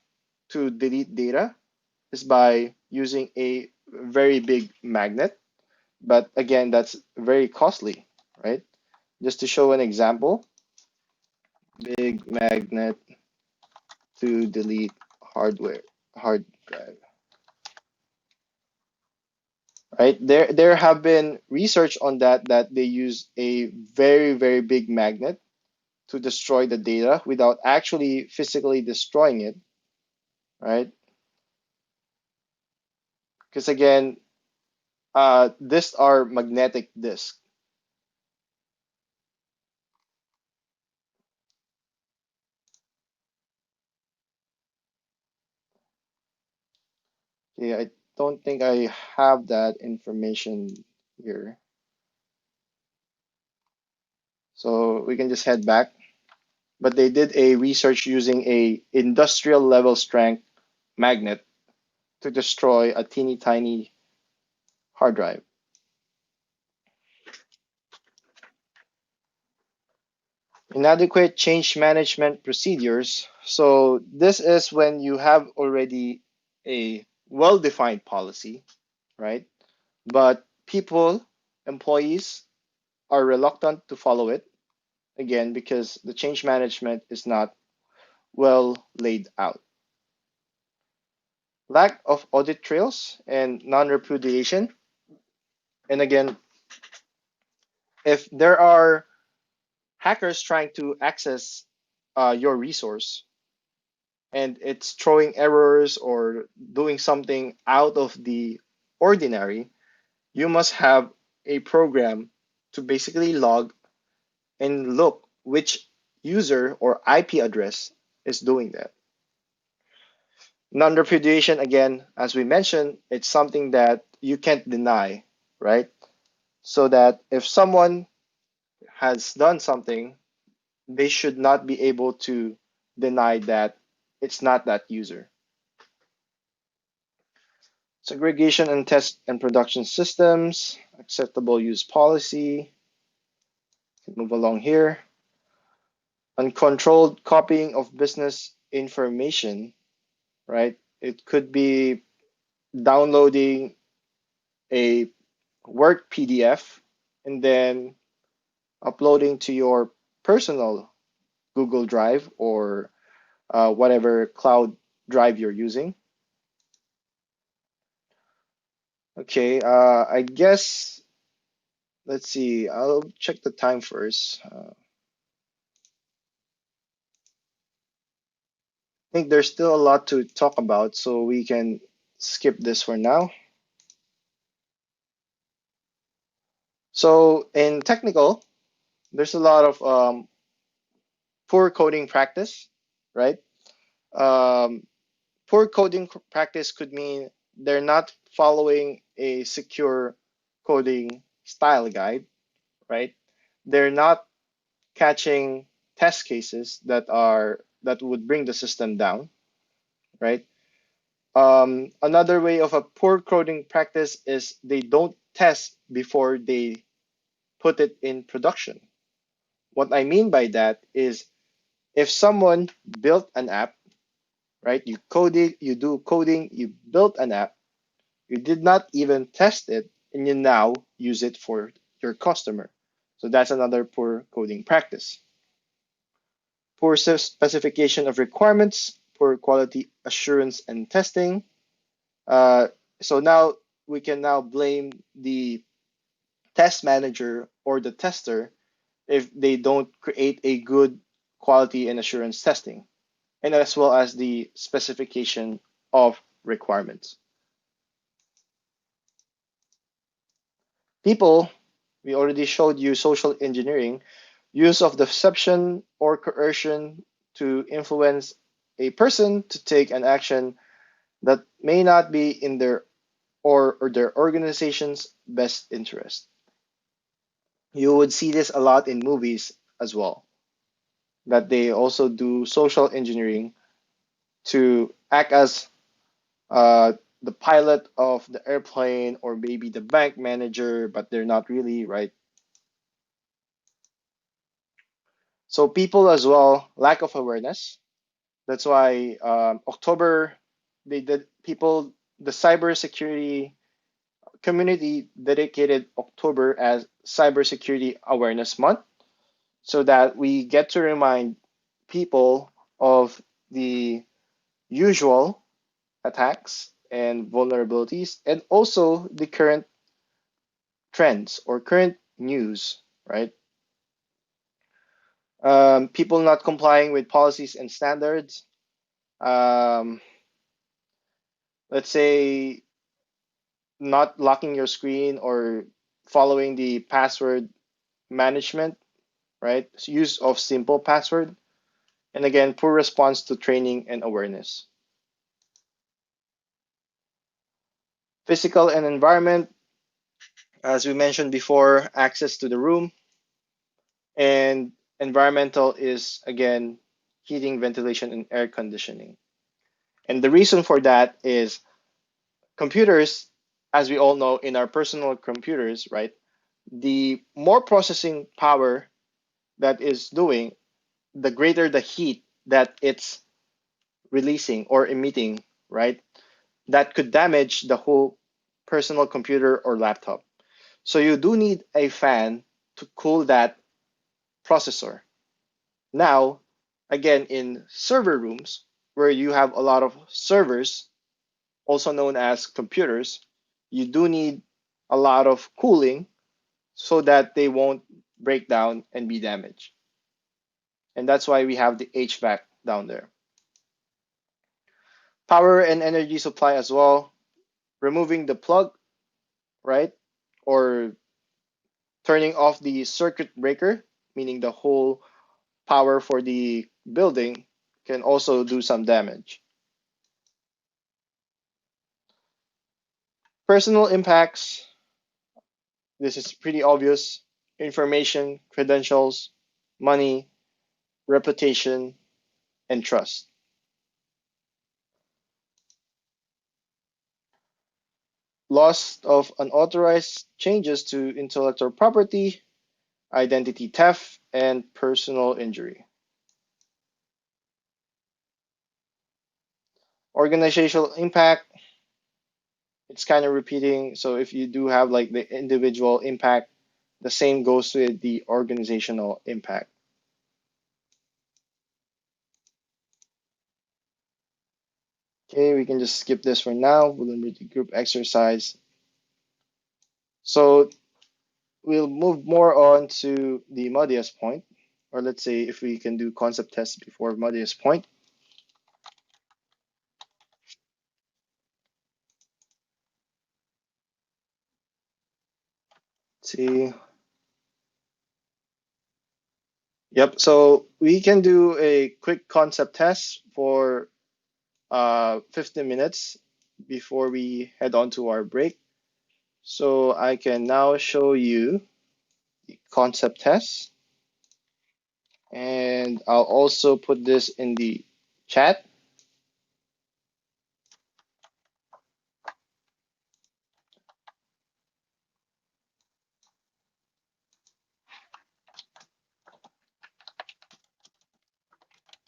to delete data is by using a very big magnet, but again, that's very costly, right? Just to show an example, big magnet to delete hard drive, right? There have been research on that they use a very big magnet to destroy the data without actually physically destroying it, right? Because again, these are magnetic disks. Yeah, don't think I have that information here. So we can just head back. But they did a research using a industrial level strength magnet to destroy a teeny tiny hard drive. Inadequate change management procedures. So this is when you have already a well-defined policy, right? But people, employees are reluctant to follow it again because the change management is not well laid out. Lack of audit trails and non-repudiation. And again, if there are hackers trying to access your resource and it's throwing errors or doing something out of the ordinary, you must have a program to basically log and look which user or IP address is doing that. Non repudiation, again, as we mentioned, it's something that you can't deny, right? So that if someone has done something, they should not be able to deny that it's not that user. Segregation and test and production systems, acceptable use policy, move along here. Uncontrolled copying of business information, right? It could be downloading a work PDF and then uploading to your personal Google Drive or whatever cloud drive you're using. Okay, I guess let's see. I'll check the time first. I think there's still a lot to talk about, so we can skip this for now. So in technical, there's a lot of poor coding practice, right? Um, Poor coding practice could mean they're not following a secure coding style guide, right? They're not catching test cases that would bring the system down, right? Another way of a poor coding practice is they don't test before they put it in production. What I mean by that is if someone built an app, right? You code it, you do coding, you built an app, you did not even test it, and you now use it for your customer. So that's another poor coding practice. Poor specification of requirements, poor quality assurance and testing. Uh, so now we can now blame the test manager or the tester if they don't create a good quality and assurance testing, and as well as the specification of requirements. People, we already showed you social engineering, use of deception or coercion to influence a person to take an action that may not be in their or their organization's best interest. You would see this a lot in movies as well, that they also do social engineering to act as uh, the pilot of the airplane or maybe the bank manager, but they're not really, right? So people as well, lack of awareness. That's why October they did people the cybersecurity community dedicated October as Cybersecurity Awareness Month, so that we get to remind people of the usual attacks and vulnerabilities and also the current trends or current news, right? People not complying with policies and standards. Um, let's say not locking your screen or following the password management, right? So use of simple password. And again, poor response to training and awareness. Physical and environment, as we mentioned before, access to the room, and environmental is again heating, ventilation, and air conditioning. And the reason for that is computers, as we all know, in our personal computers, right? The more processing power that is doing, the greater the heat that it's releasing or emitting, right? That could damage the whole personal computer or laptop. So you do need a fan to cool that processor. Now, again, in server rooms where you have a lot of servers, also known as computers, you do need a lot of cooling so that they won't break down and be damaged. And that's why we have the HVAC down there. Power and energy supply as well. Removing the plug, right? Or turning off the circuit breaker, meaning the whole power for the building, can also do some damage. Personal impacts, this is pretty obvious. Information, credentials, money, reputation, and trust. Loss of unauthorized changes to intellectual property, identity theft, and personal injury. Organizational impact, it's kind of repeating. So if you do have like the individual impact, the same goes with the organizational impact. Okay, we can just skip this for now. Vulnerability group exercise. So we'll move more on to the muddiest point, or let's say if we can do concept tests before muddiest point. Let's see. Yep, so we can do a quick concept test for 15 minutes before we head on to our break. So I can now show you the concept test, and I'll also put this in the chat.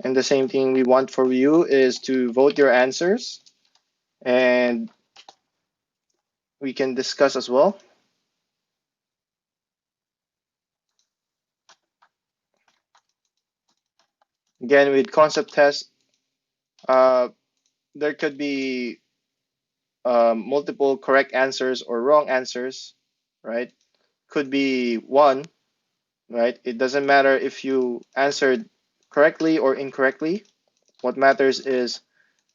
And the same thing we want for you is to vote your answers, and we can discuss as well. Again, with concept test, uh, there could be multiple correct answers or wrong answers, right? Could be one, right? It doesn't matter if you answered correctly or incorrectly. What matters is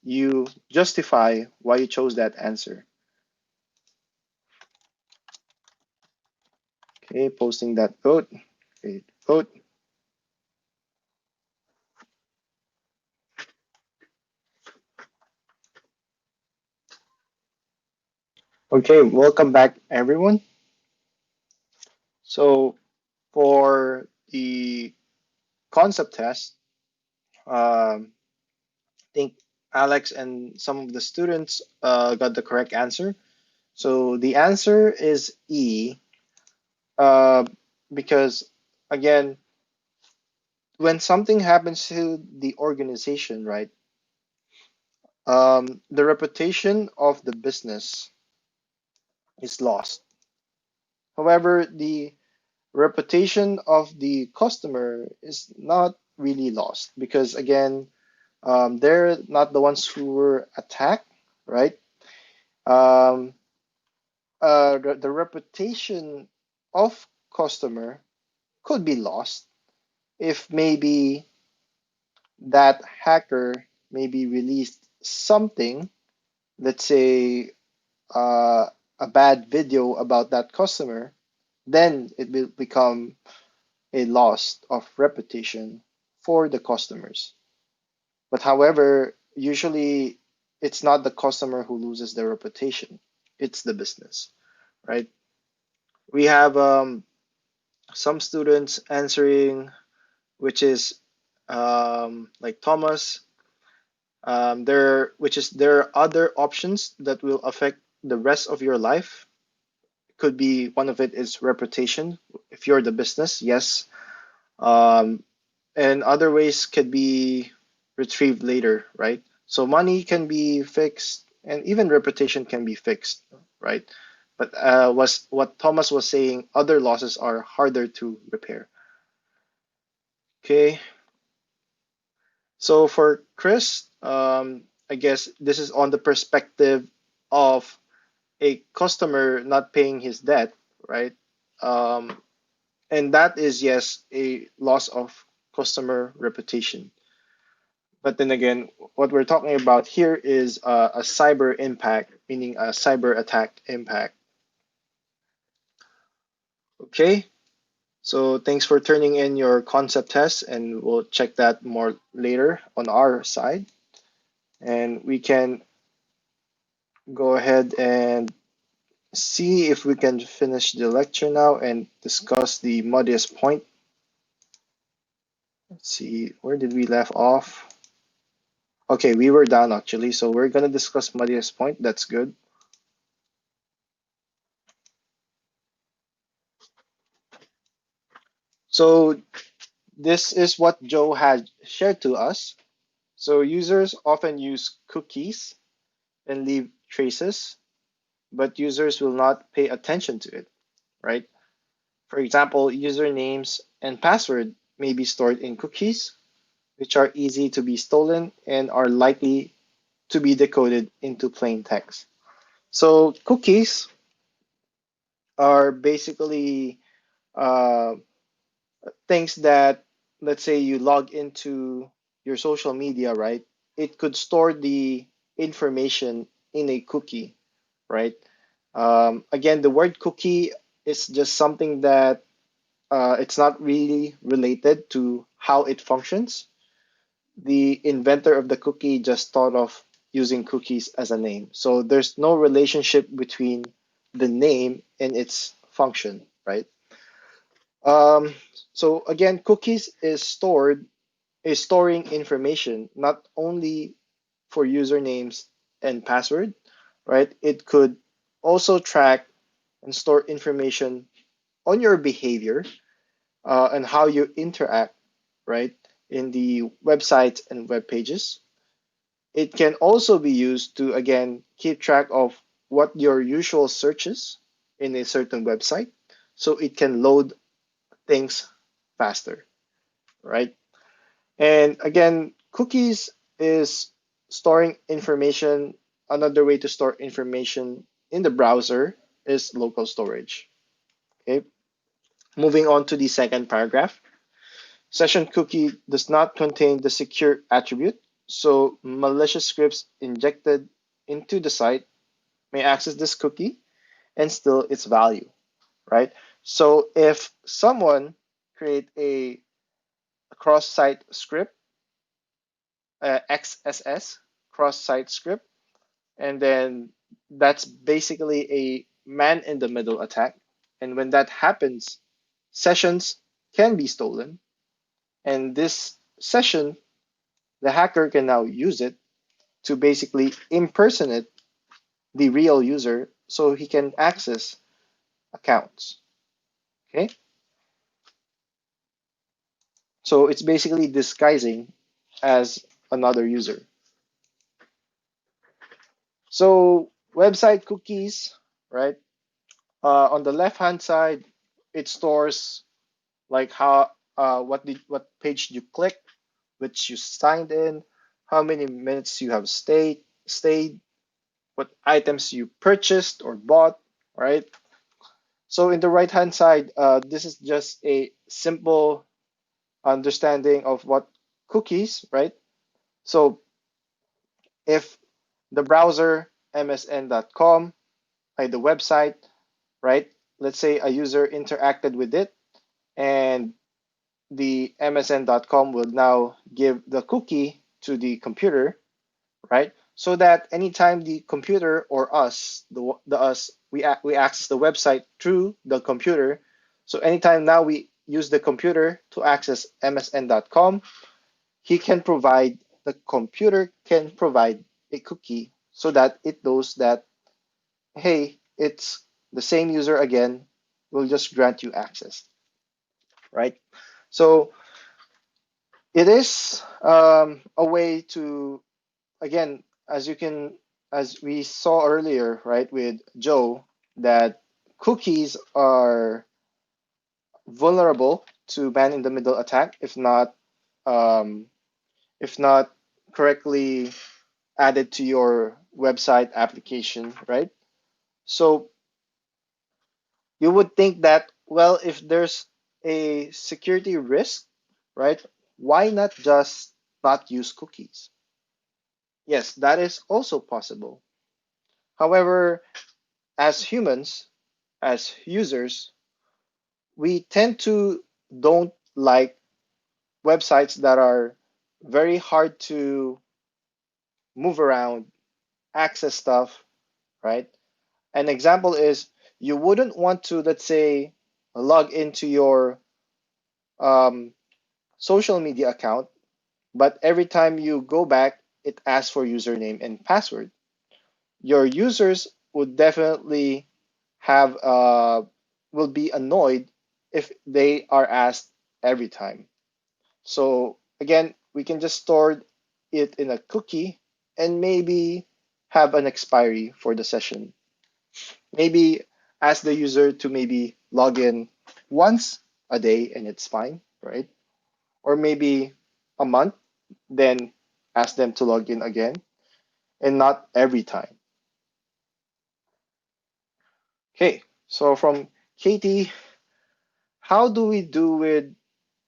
you justify why you chose that answer. Okay, posting that vote. Okay, vote. Okay, welcome back, everyone. So for the concept test, I think Alex and some of the students got the correct answer. So the answer is E, uh, because again, when something happens to the organization, right, the reputation of the business is lost. However, the reputation of the customer is not really lost because again, they're not the ones who were attacked, right? Um, the reputation of customer could be lost if maybe that hacker maybe released something, let's say uh, a bad video about that customer, then it will become a loss of reputation for the customers. But however, usually it's not the customer who loses their reputation. it's the business, right? We have some students answering, which is like Thomas. There are other options that will affect the rest of your life. Could be one of it is reputation. If you're the business, yes. Um, and other ways could be retrieved later, right? So money can be fixed, and even reputation can be fixed, right? But was what Thomas was saying, other losses are harder to repair. Okay, so for Chris, I guess this is on the perspective of a customer not paying his debt, right? Um, and that is, yes, a loss of customer reputation. But then again, what we're talking about here is a cyber impact, meaning a cyber attack impact. Okay, so thanks for turning in your concept test, and we'll check that more later on our side. And we can go ahead and see if we can finish the lecture now and discuss the muddiest point. Let's see, where did we left off? Okay, we were down actually, so we're gonna discuss muddiest point. That's good. So this is what Joe had shared to us. So users often use cookies and leave traces, but users will not pay attention to it, right? For example, usernames and password may be stored in cookies, which are easy to be stolen and are likely to be decoded into plain text. So cookies are basically uh, things that, let's say you log into your social media, right? It could store the information in a cookie, right? Again, the word cookie is just something that it's not really related to how it functions. The inventor of the cookie just thought of using cookies as a name. So there's no relationship between the name and its function, right? Um, so again, cookies is storing information not only for usernames and password, right? It could also track and store information on your behavior and how you interact, right, in the websites and web pages. It can also be used to again keep track of what your usual searches in a certain website, so it can load things faster, right? And again, cookies is storing information. Another way to store information in the browser is local storage. Okay. Moving on to the second paragraph. Session cookie does not contain the secure attribute, so malicious scripts injected into the site may access this cookie and steal its value, right? So if someone create a cross-site script, XSS, cross-site script, and then that's basically a man-in-the-middle attack. And when that happens, sessions can be stolen, and this session, the hacker can now use it to basically impersonate the real user so he can access accounts. Okay, so it's basically disguising as another user. So website cookies, right? On the left hand side, it stores like how what page you click, which you signed in, how many minutes you have stayed, what items you purchased or bought, right? So in the right hand side, this is just a simple understanding of what cookies, right? So if the browser msn.com, like the website, right? Let's say a user interacted with it, and the msn.com will now give the cookie to the computer, right? so that anytime the computer or us, the us, we access the website through the computer. So anytime now we use the computer to access msn.com, he can provide the computer can provide a cookie so that it knows that, hey, it's the same user again. We'll just grant you access, right? So it is a way to, again, as we saw earlier, right, with Joe, that cookies are vulnerable to man-in-the-middle attack um, if not correctly added to your website application, right? So you would think that, well, if there's a security risk, right, why not just not use cookies? Yes, that is also possible. However, as humans, as users, we tend to don't like websites that are very hard to move around, access stuff, right? An example is you wouldn't want to, let's say, log into your um, social media account, but every time you go back, it asks for username and password. Your users would definitely have will be annoyed if they are asked every time. So again, we can just store it in a cookie and maybe have an expiry for the session. Maybe ask the user to maybe log in once a day and it's fine, right? Or maybe a month, then ask them to log in again and not every time. Okay, so from Katie, how do we do with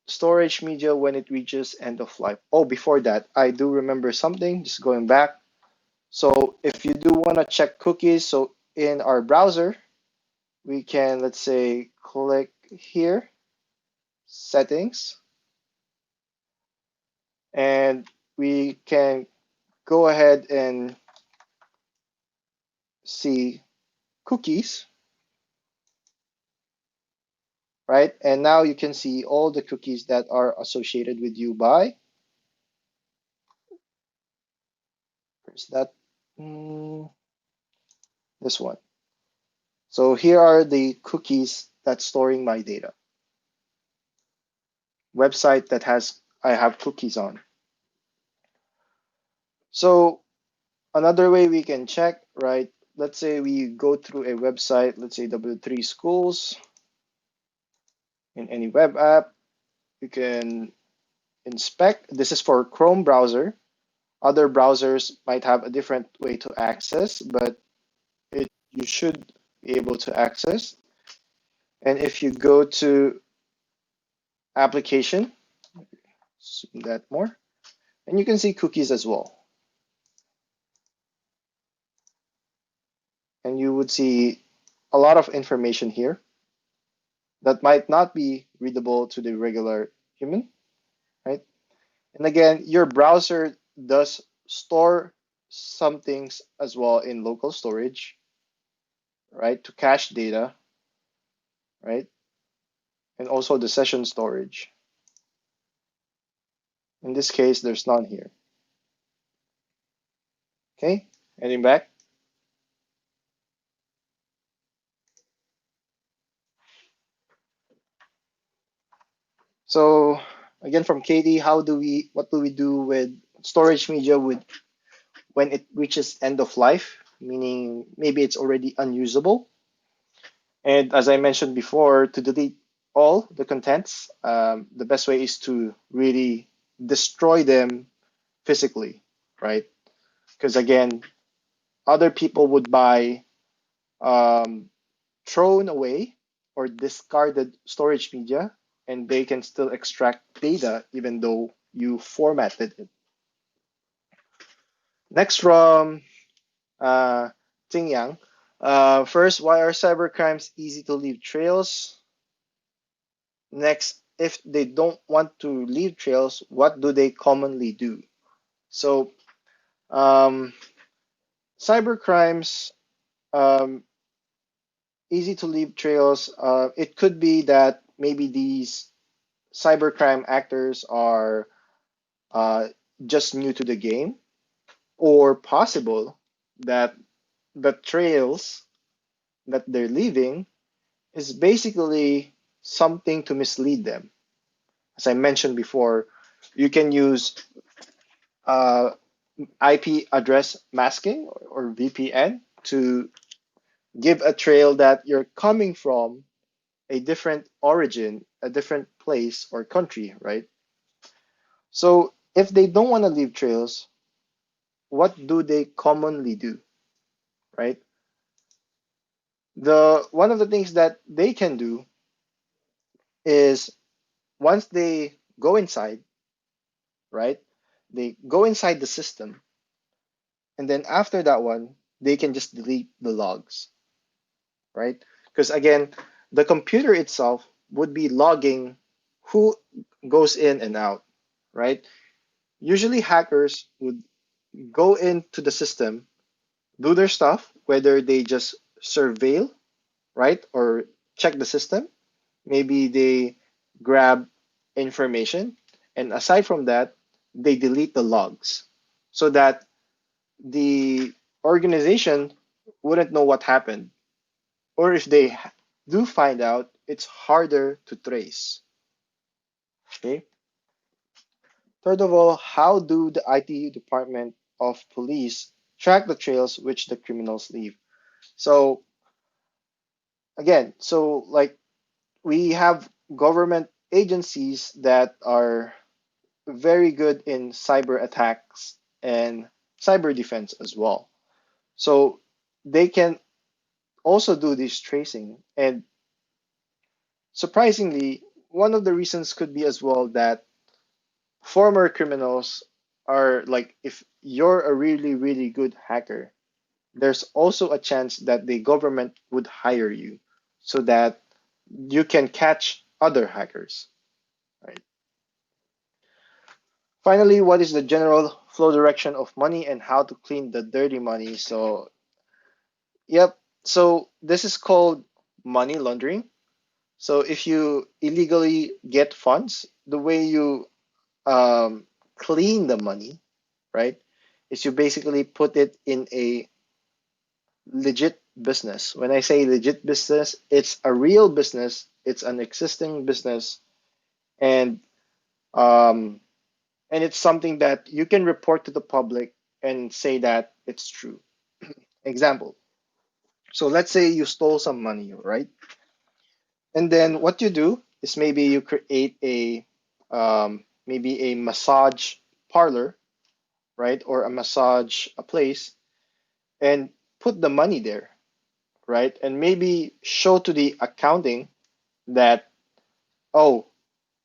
storage media when it reaches end of life? Oh, before that, I do remember something, just going back. So if you do want to check cookies, so in our browser, we can, let's say, click here, settings, and we can go ahead and see cookies, right? And now you can see all the cookies that are associated with you by, where's that? Mm, this one. So here are the cookies that's storing my data. Website that has I have cookies on. So another way we can check, right? Let's say we go through a website, let's say W3 schools in any web app. You can inspect. This is for Chrome browser. Other browsers might have a different way to access, but you should be able to access. And if you go to application, zoom that more, and you can see cookies as well. And you would see a lot of information here that might not be readable to the regular human, right? And again, your browser does store some things as well in local storage, right, to cache data, right? And also the session storage. In this case, there's none here. Okay, heading back. So again, from Katie, what do we do with storage media when it reaches end of life, meaning maybe it's already unusable? And as I mentioned before, to delete all the contents, the best way is to really destroy them physically, right? Because again, other people would buy um, thrown away or discarded storage media, and they can still extract data even though you formatted it. Next from Ting Yang. First, why are cybercrimes easy to leave trails? Next, if they don't want to leave trails, what do they commonly do? So, um, Cyber crimes, um, easy to leave trails. It could be that maybe these cybercrime actors are uh, just new to the game, or possible that the trails that they're leaving is basically something to mislead them. As I mentioned before, you can use uh, IP address masking or VPN to give a trail that you're coming from a different origin, a different place or country, right? So if they don't want to leave trails, what do they commonly do, right? The one of the things that they can do is once they go inside, right? They go inside the system, and then after that one, they can just delete the logs, right? Because again, the computer itself would be logging who goes in and out, right? Usually hackers would go into the system, do their stuff, whether they just surveil, right, or check the system. Maybe they grab information, and aside from that, they delete the logs so that the organization wouldn't know what happened. Or if they do find out, it's harder to trace. Okay. Third of all, how do the IT department of police track the trails which the criminals leave? So again, so like we have government agencies that are very good in cyber attacks and cyber defense as well. So they can also do this tracing. And surprisingly, one of the reasons could be as well that former criminals are like, if you're a really, really good hacker, there's also a chance that the government would hire you so that you can catch other hackers, right? Finally, what is the general flow direction of money and how to clean the dirty money? So, yep. So this is called money laundering. So if you illegally get funds, the way you clean the money, right, is you basically put it in a legit business. When I say legit business, it's a real business, it's an existing business, and um, and it's something that you can report to the public and say that it's true. Example. So let's say you stole some money, right? And then what you do is maybe you create a maybe a massage parlor, right, or a massage a place, and put the money there, right, and maybe show to the accounting that, oh,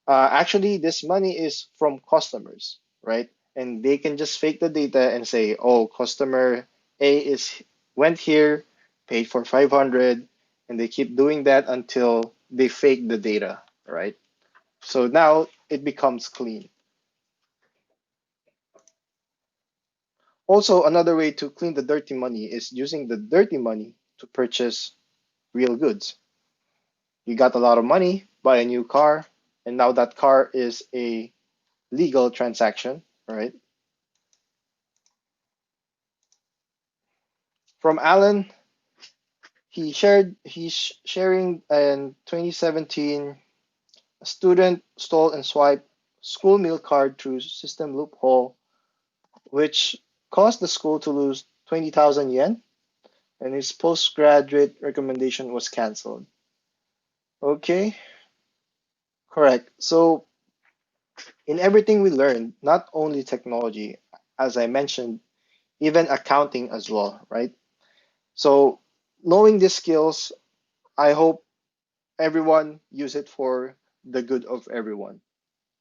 actually this money is from customers, right, and they can just fake the data and say, oh, customer A is went here, paid for 500, and they keep doing that until they fake the data, right? So now it becomes clean. Also, another way to clean the dirty money is using the dirty money to purchase real goods. You got a lot of money, buy a new car, and now that car is a legal transaction, right? From Alan, he's sharing in 2017, a student stole and swiped school meal card through system loophole, which caused the school to lose 20,000 yen, and his postgraduate recommendation was canceled. Okay, correct. So in everything we learn, not only technology, as I mentioned, even accounting as well, right? So knowing these skills, I hope everyone use it for the good of everyone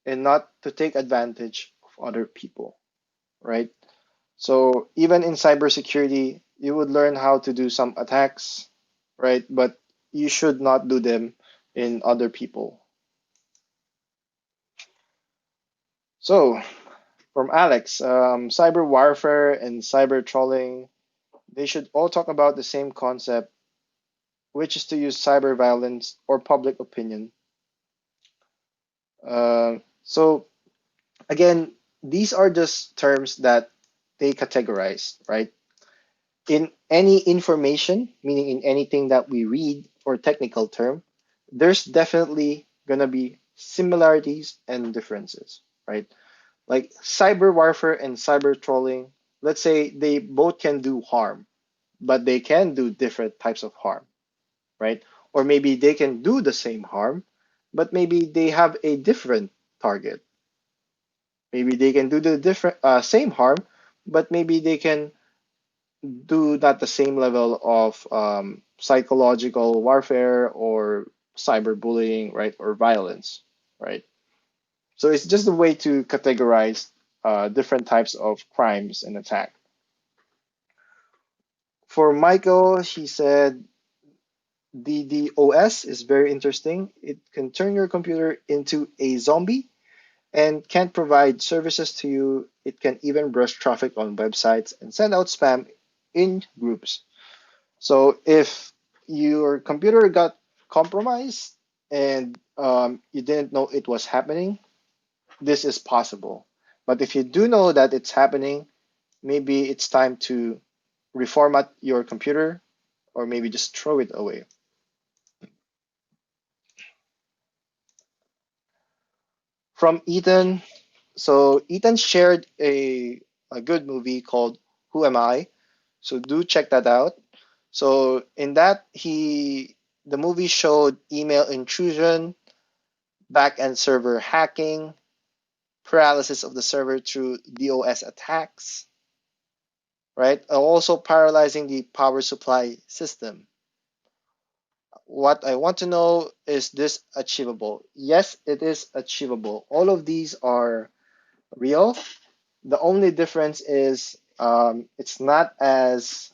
and not to take advantage of other people, right? So even in cybersecurity, you would learn how to do some attacks, right? But you should not do them in other people. So from Alex, cyber warfare and cyber trolling. They should all talk about the same concept, which is to use cyber violence or public opinion. So again, these are just terms that they categorize, right? In any information, meaning in anything that we read or technical term, there's definitely gonna be similarities and differences, right? Like cyber warfare and cyber trolling, let's say they both can do harm, but they can do different types of harm, right? Or maybe they can do the same harm, but maybe they have a different target. Maybe they can do the different same harm, but maybe they can do not the same level of psychological warfare or cyberbullying, right, or violence, right? So it's just a way to categorize different types of crimes and attack. For Michael, he said DDoS is very interesting. It can turn your computer into a zombie and can't provide services to you. It can even brush traffic on websites and send out spam in groups. So if your computer got compromised and you didn't know it was happening, this is possible. But if you do know that it's happening, maybe it's time to reformat your computer or maybe just throw it away. From Ethan, so Ethan shared a good movie called Who Am I? So do check that out. So in that the movie showed email intrusion, back-end server hacking, paralysis of the server through DOS attacks, right? And also paralyzing the power supply system. What I want to know, is this achievable? Yes, it is achievable. All of these are real. The only difference is it's not as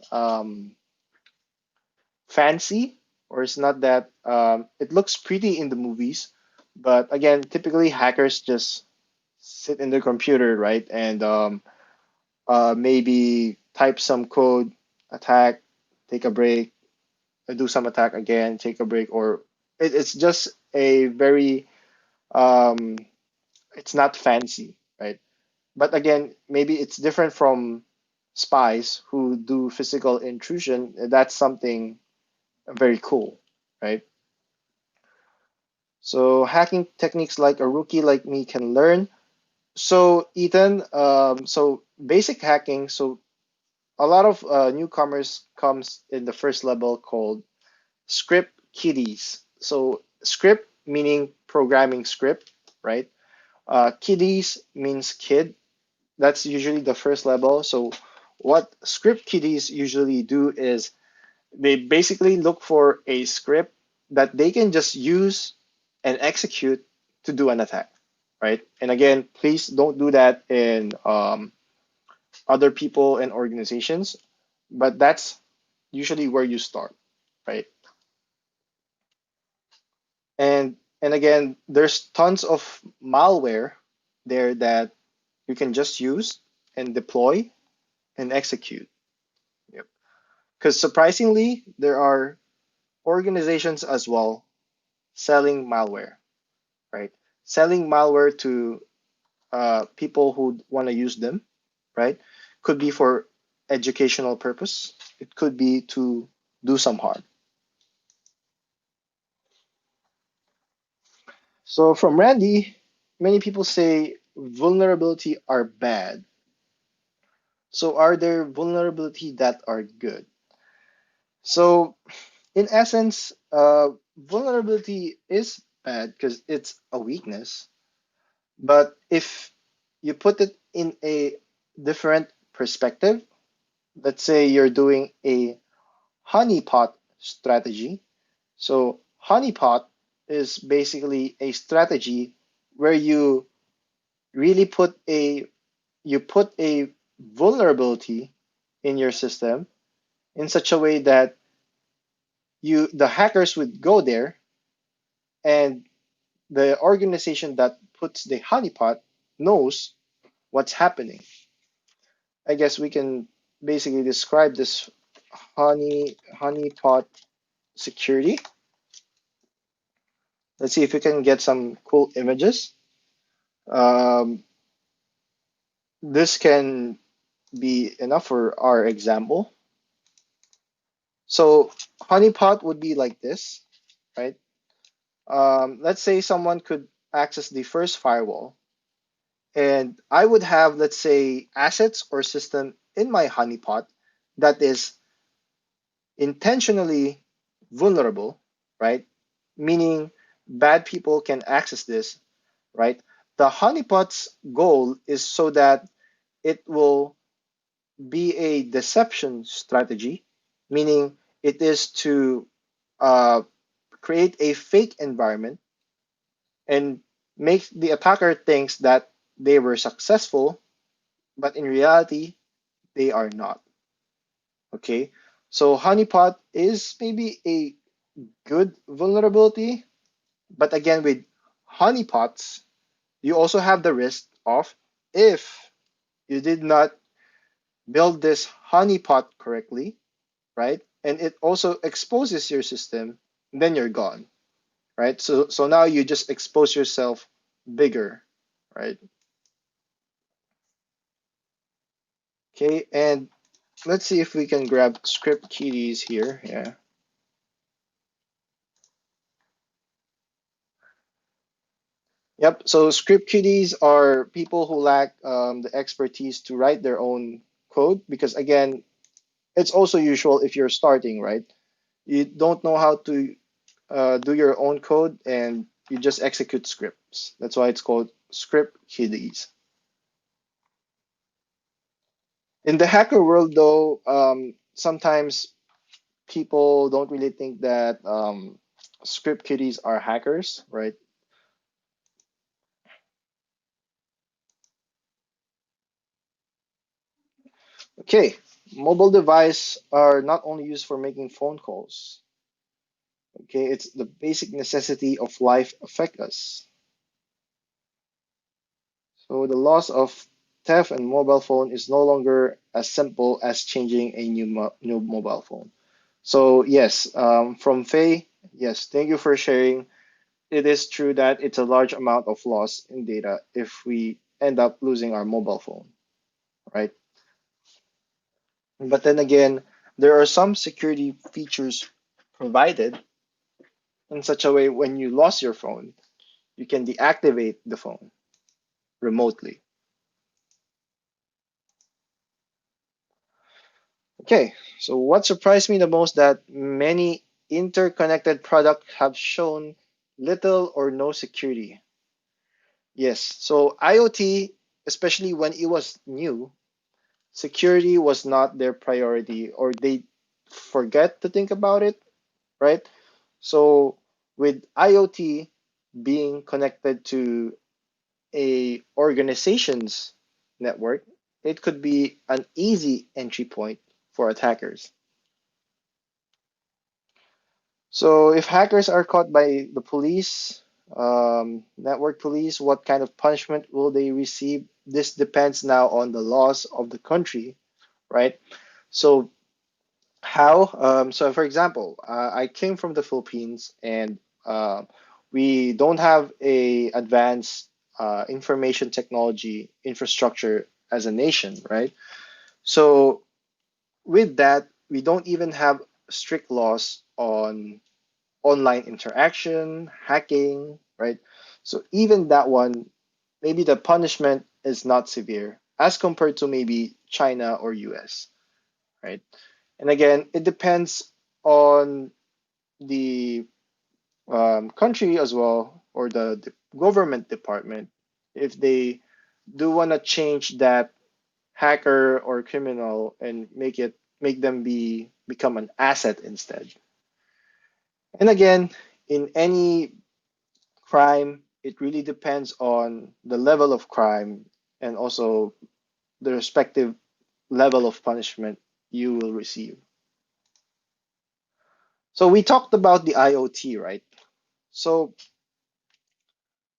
fancy, or it's not that it looks pretty in the movies, but again, typically hackers just sit in their computer, right, and maybe type some code, attack, take a break, do some attack again, take a break, or it's just a very um, it's not fancy, right? But again, maybe it's different from spies who do physical intrusion. That's something very cool, right? So hacking techniques like a rookie like me can learn. So Ethan, so basic hacking. So a lot of newcomers comes in the first level called script kiddies. So script meaning programming script, right? Kiddies means kid. That's usually the first level. So what script kiddies usually do is they basically look for a script that they can just use and execute to do an attack, right? And again, please don't do that in other people and organizations, but that's usually where you start, right? And again, there's tons of malware there that you can just use and deploy and execute. Yep. Because surprisingly, there are organizations as well selling malware, right? Selling malware to people who want to use them, right? Could be for educational purpose. It could be to do some harm. So from Randy, many people say vulnerability are bad. So are there vulnerability that are good? So in essence, vulnerability is bad because it's a weakness. But if you put it in a different perspective, let's say you're doing a honeypot strategy. So honeypot is basically a strategy where really put a vulnerability in your system in such a way that the hackers would go there, and the organization that puts the honeypot knows what's happening. I guess we can basically describe this honeypot security. Let's see if we can get some cool images. Um, this can be enough for our example. So honeypot would be like this, right? Let's say someone could access the first firewall, and I would have, let's say, assets or system in my honeypot that is intentionally vulnerable, right? Meaning bad people can access this, right? The honeypot's goal is so that it will be a deception strategy, meaning it is to uh, create a fake environment and make the attacker thinks that they were successful, but in reality, they are not. Okay, so honeypot is maybe a good vulnerability, but again, with honeypots, you also have the risk of if you did not build this honeypot correctly, right? And it also exposes your system, then you're gone, right? So now you just expose yourself bigger, right? Okay, and let's see if we can grab script kiddies here. Yeah. Yep. So script kiddies are people who lack the expertise to write their own code because again, it's also usual if you're starting, right? You don't know how to do your own code and you just execute scripts. That's why it's called script kiddies. In the hacker world, though, sometimes people don't really think that script kiddies are hackers, right? Okay, mobile device are not only used for making phone calls. Okay, it's the basic necessity of life affect us. So the loss of theft and mobile phone is no longer as simple as changing a new mobile phone. So yes, from Faye, yes, thank you for sharing. It is true that it's a large amount of loss in data if we end up losing our mobile phone, right? But then again, there are some security features provided in such a way when you lost your phone, you can deactivate the phone remotely. Okay, so what surprised me the most that many interconnected products have shown little or no security. Yes, so IoT, especially when it was new, security was not their priority or they forget to think about it, right? So with IoT being connected to a organization's network, it could be an easy entry point for attackers. So if hackers are caught by the police, network police, what kind of punishment will they receive? This depends now on the laws of the country, right? So how? So for example, I came from the Philippines and we don't have a advanced information technology infrastructure as a nation, right? So with that, we don't even have strict laws on online interaction, hacking, right? So even that one, maybe the punishment is not severe as compared to maybe China or US, right? And again, it depends on the country as well or the government department if they do want to change that hacker or criminal and make them become an asset instead. And again, in any crime, it really depends on the level of crime and also the respective level of punishment you will receive. So we talked about the IoT, right? So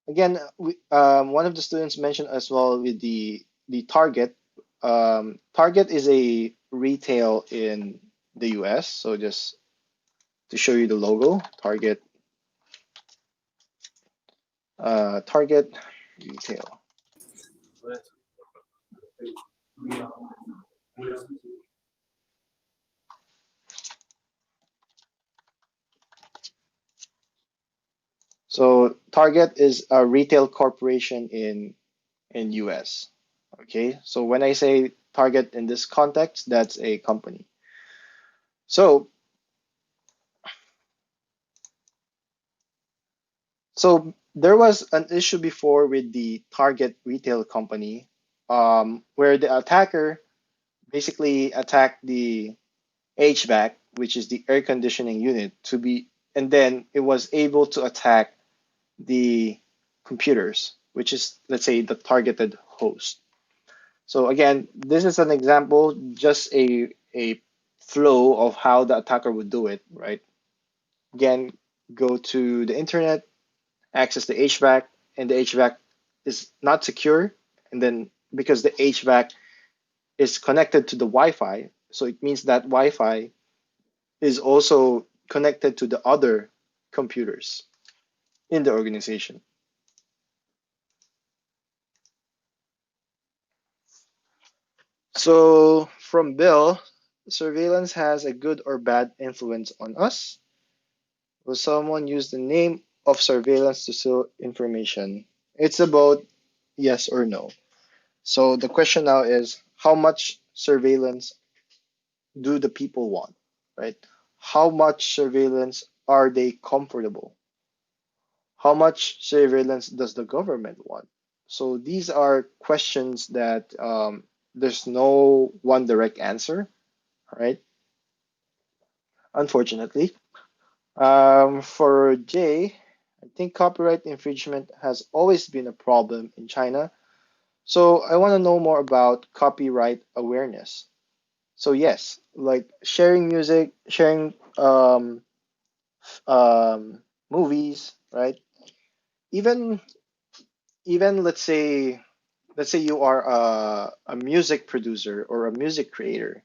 again, one of the students mentioned as well with the Target. Target is a retail in the US. So just to show you the logo, Target Retail. So Target is a retail corporation in US. Okay, so when I say Target in this context, that's a company. So so there was an issue before with the Target retail company, where the attacker basically attacked the HVAC, which is the air conditioning unit, and then it was able to attack the computers, which is, let's say, the targeted host. So again, this is an example, just a flow of how the attacker would do it, right? Again, go to the internet, access the HVAC, and the HVAC is not secure, and then because the HVAC is connected to the Wi-Fi, so it means that Wi-Fi is also connected to the other computers in the organization. So, from Bill, surveillance has a good or bad influence on us. Will someone use the name of surveillance to steal information? It's about yes or no. So, the question now is how much surveillance do the people want, right? How much surveillance are they comfortable? How much surveillance does the government want? So these are questions that there's no one direct answer, right? Unfortunately. For Jay, I think copyright infringement has always been a problem in China. So I want to know more about copyright awareness. So yes, like sharing music, sharing movies, right? Even even let's say you are a music producer or a music creator,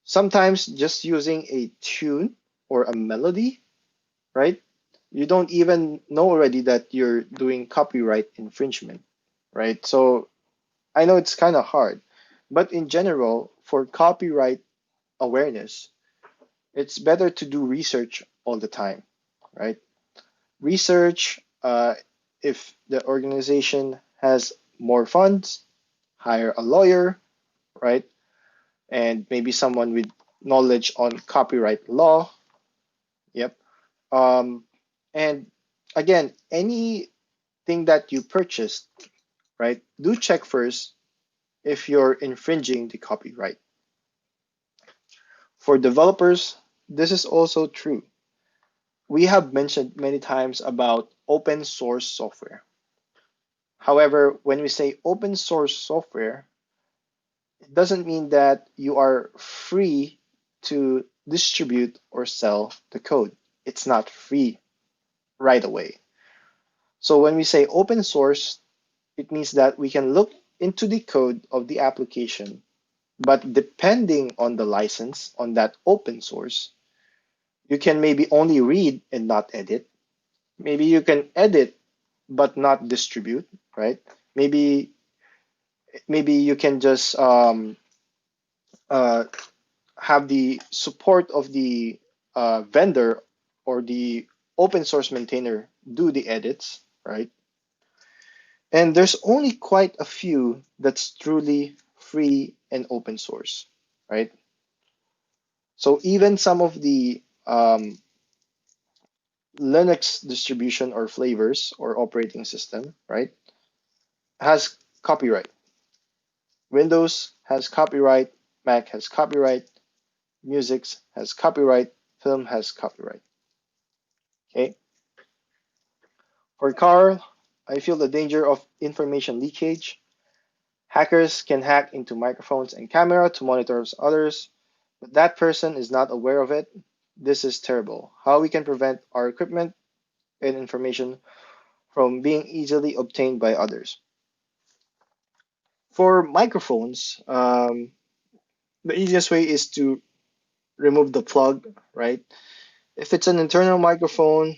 sometimes just using a tune or a melody, right? You don't even know already that you're doing copyright infringement, right? So I know it's kind of hard, but in general, for copyright awareness, it's better to do research all the time, right? Research, if the organization has more funds, hire a lawyer, right? And maybe someone with knowledge on copyright law. Yep. Um, and again, anything that you purchased, right? Do check first if you're infringing the copyright. For developers, this is also true. We have mentioned many times about open source software. However, when we say open source software, it doesn't mean that you are free to distribute or sell the code. It's not free right away. So when we say open source, it means that we can look into the code of the application, but depending on the license on that open source, you can maybe only read and not edit. Maybe you can edit but not distribute, right? Maybe maybe you can just uh, have the support of the vendor or the open source maintainer do the edits, right? And there's only quite a few that's truly free and open source, right? So even some of the Linux distribution or flavors or operating system, right, has copyright. Windows has copyright, Mac has copyright, music has copyright, film has copyright. Okay. For Carl, I feel the danger of information leakage. Hackers can hack into microphones and camera to monitor others, but that person is not aware of it. This is terrible. How we can prevent our equipment and information from being easily obtained by others. For microphones, the easiest way is to remove the plug, right? If it's an internal microphone,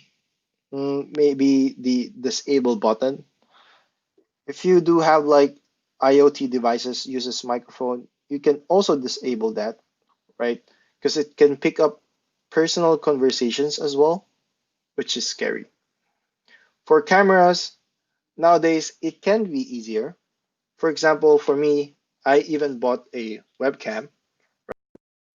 maybe the disable button. If you do have like IoT devices uses microphone, you can also disable that, right? Because it can pick up personal conversations as well, which is scary. For cameras, nowadays it can be easier. For example, for me, I even bought a webcam,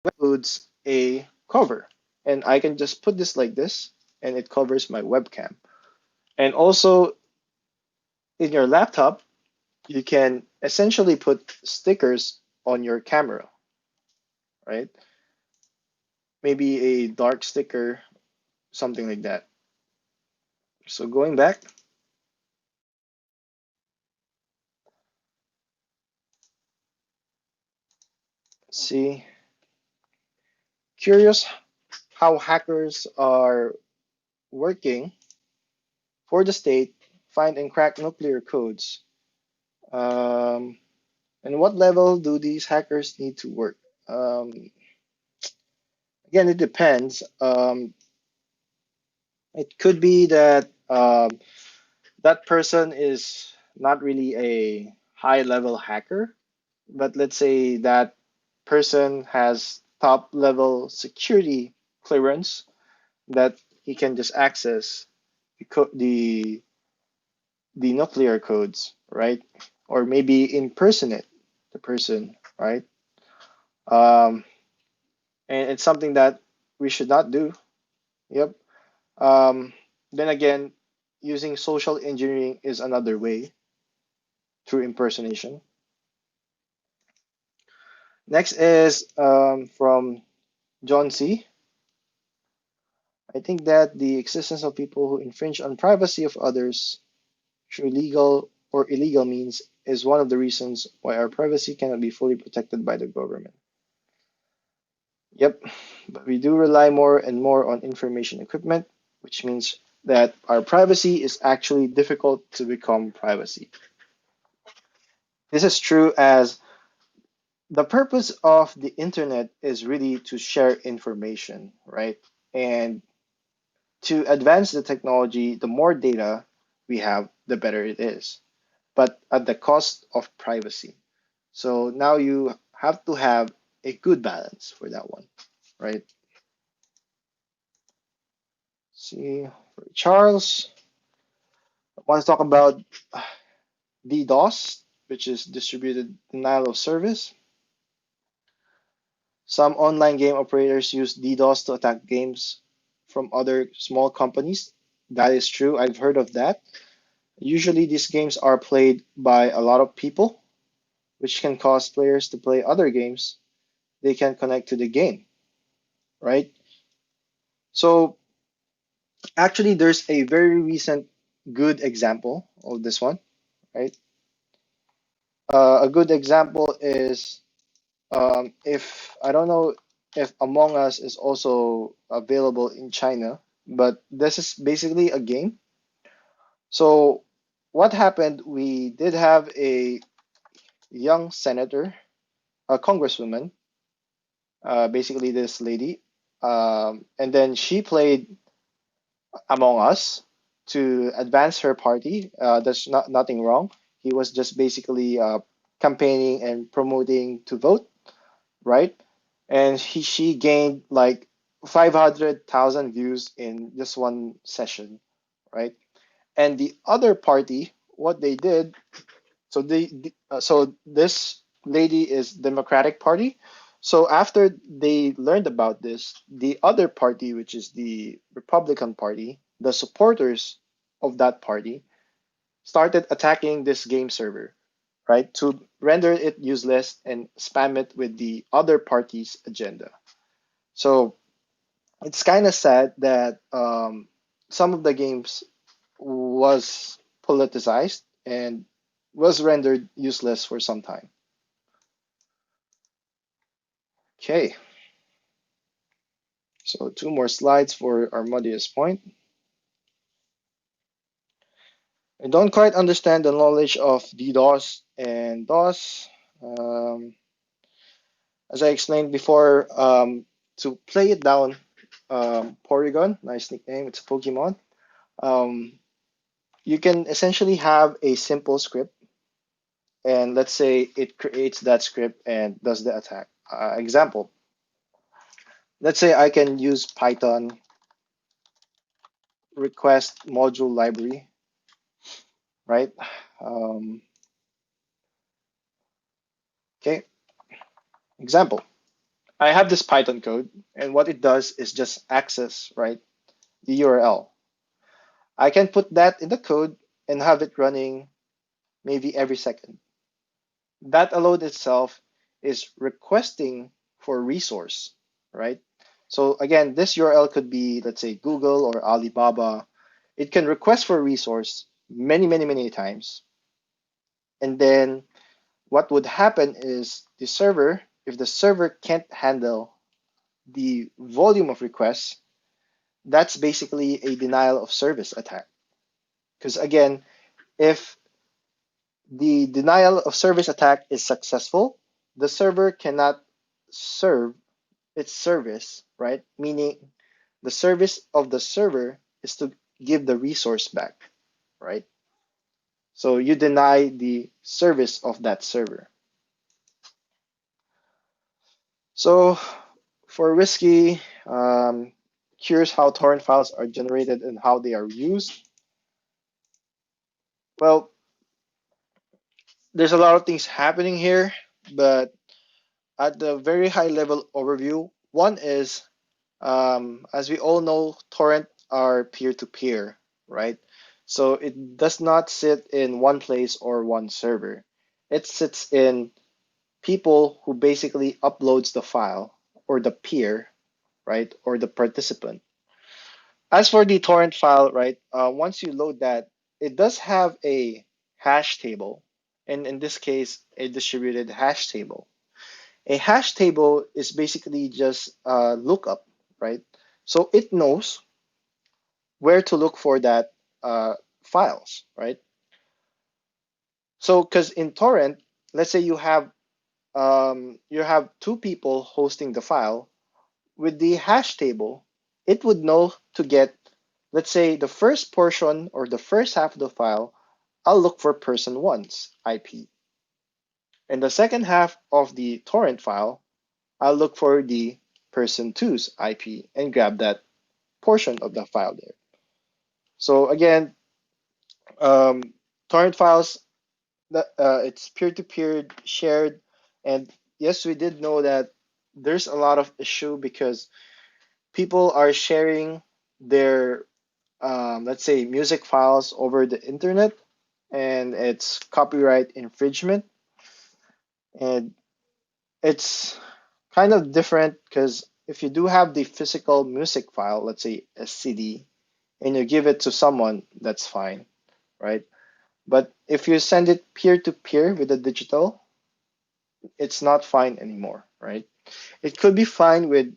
includes a cover, and I can just put this like this, and it covers my webcam. And also in your laptop, you can essentially put stickers on your camera, right? Maybe a dark sticker, something like that. So going back, see, curious how hackers are working for the state, find and crack nuclear codes. Um, and what level do these hackers need to work? Again, it depends. It could be that that person is not really a high level hacker, but let's say that person has top level security clearance that he can just access the nuclear codes, right? Or maybe impersonate the person, right? Um, and it's something that we should not do. Yep. Um, then again, using social engineering is another way through impersonation. Next is from John C. I think that the existence of people who infringe on privacy of others through legal or illegal means is one of the reasons why our privacy cannot be fully protected by the government. Yep, but we do rely more and more on information equipment, which means that our privacy is actually difficult to become privacy. This is true as the purpose of the internet is really to share information, right? And to advance the technology, the more data we have, the better it is, but at the cost of privacy. So now you have to have a good balance for that one, right? See, for Charles, I want to talk about DDoS, which is distributed denial of service. Some online game operators use DDoS to attack games from other small companies. That is true. I've heard of that. Usually, these games are played by a lot of people, which can cause players to play other games they can connect to the game, right? So, actually, there's a very recent good example of this one, right? A good example is if I don't know if Among Us is also available in China, but this is basically a game. So what happened? We did have a young senator, a congresswoman, basically this lady, and then she played Among Us to advance her party. There's nothing wrong. He was just basically campaigning and promoting to vote, right? And she gained like 500,000 views in just one session, right? And the other party, what they did, so this lady is Democratic Party. So after they learned about this, the other party, which is the Republican Party, the supporters of that party started attacking this game server, right, to render it useless and spam it with the other party's agenda. So it's kind of sad that some of the games was politicized and was rendered useless for some time. Okay, so two more slides for our muddiest point. I don't quite understand the knowledge of DDoS and DOS. Um, as I explained before, to play it down, Porygon, nice nickname, it's a Pokemon. Um, you can essentially have a simple script, and let's say it creates that script and does the attack. Example, let's say I can use Python request module library, right? Um, okay, example. I have this Python code, and what it does is just access, right, the URL. I can put that in the code and have it running maybe every second. That alone itself is requesting for resource, right? So again, this URL could be, let's say, Google or Alibaba. It can request for resource many, many, many times. And then what would happen is the server, if the server can't handle the volume of requests, that's basically a denial of service attack. Because again, if the denial of service attack is successful, the server cannot serve its service, right? Meaning the service of the server is to give the resource back, right? So you deny the service of that server. So for Risky, curious how torrent files are generated and how they are used. Well, there's a lot of things happening here, but at the very high level overview, one is, as we all know, torrent are peer-to-peer, right? So it does not sit in one place or one server. It sits in people who basically uploads the file or the peer, right, or the participant. As for the torrent file, right, once you load that, it does have a hash table, and in this case, a distributed hash table. A hash table is basically just a lookup, right? So it knows where to look for that files, right? So because in torrent, let's say you have two people hosting the file with the hash table, it would know to get, let's say, the first portion or the first half of the file. I'll look for person one's IP, and the second half of the torrent file, I'll look for the person two's IP and grab that portion of the file there. So again, um, torrent files, it's peer-to-peer shared, and yes, we did know that there's a lot of issue because people are sharing their, let's say, music files over the internet, and it's copyright infringement, and it's kind of different because if you do have the physical music file, let's say a CD, and you give it to someone, that's fine, right? But if you send it peer to peer with a digital, it's not fine anymore, right? It could be fine with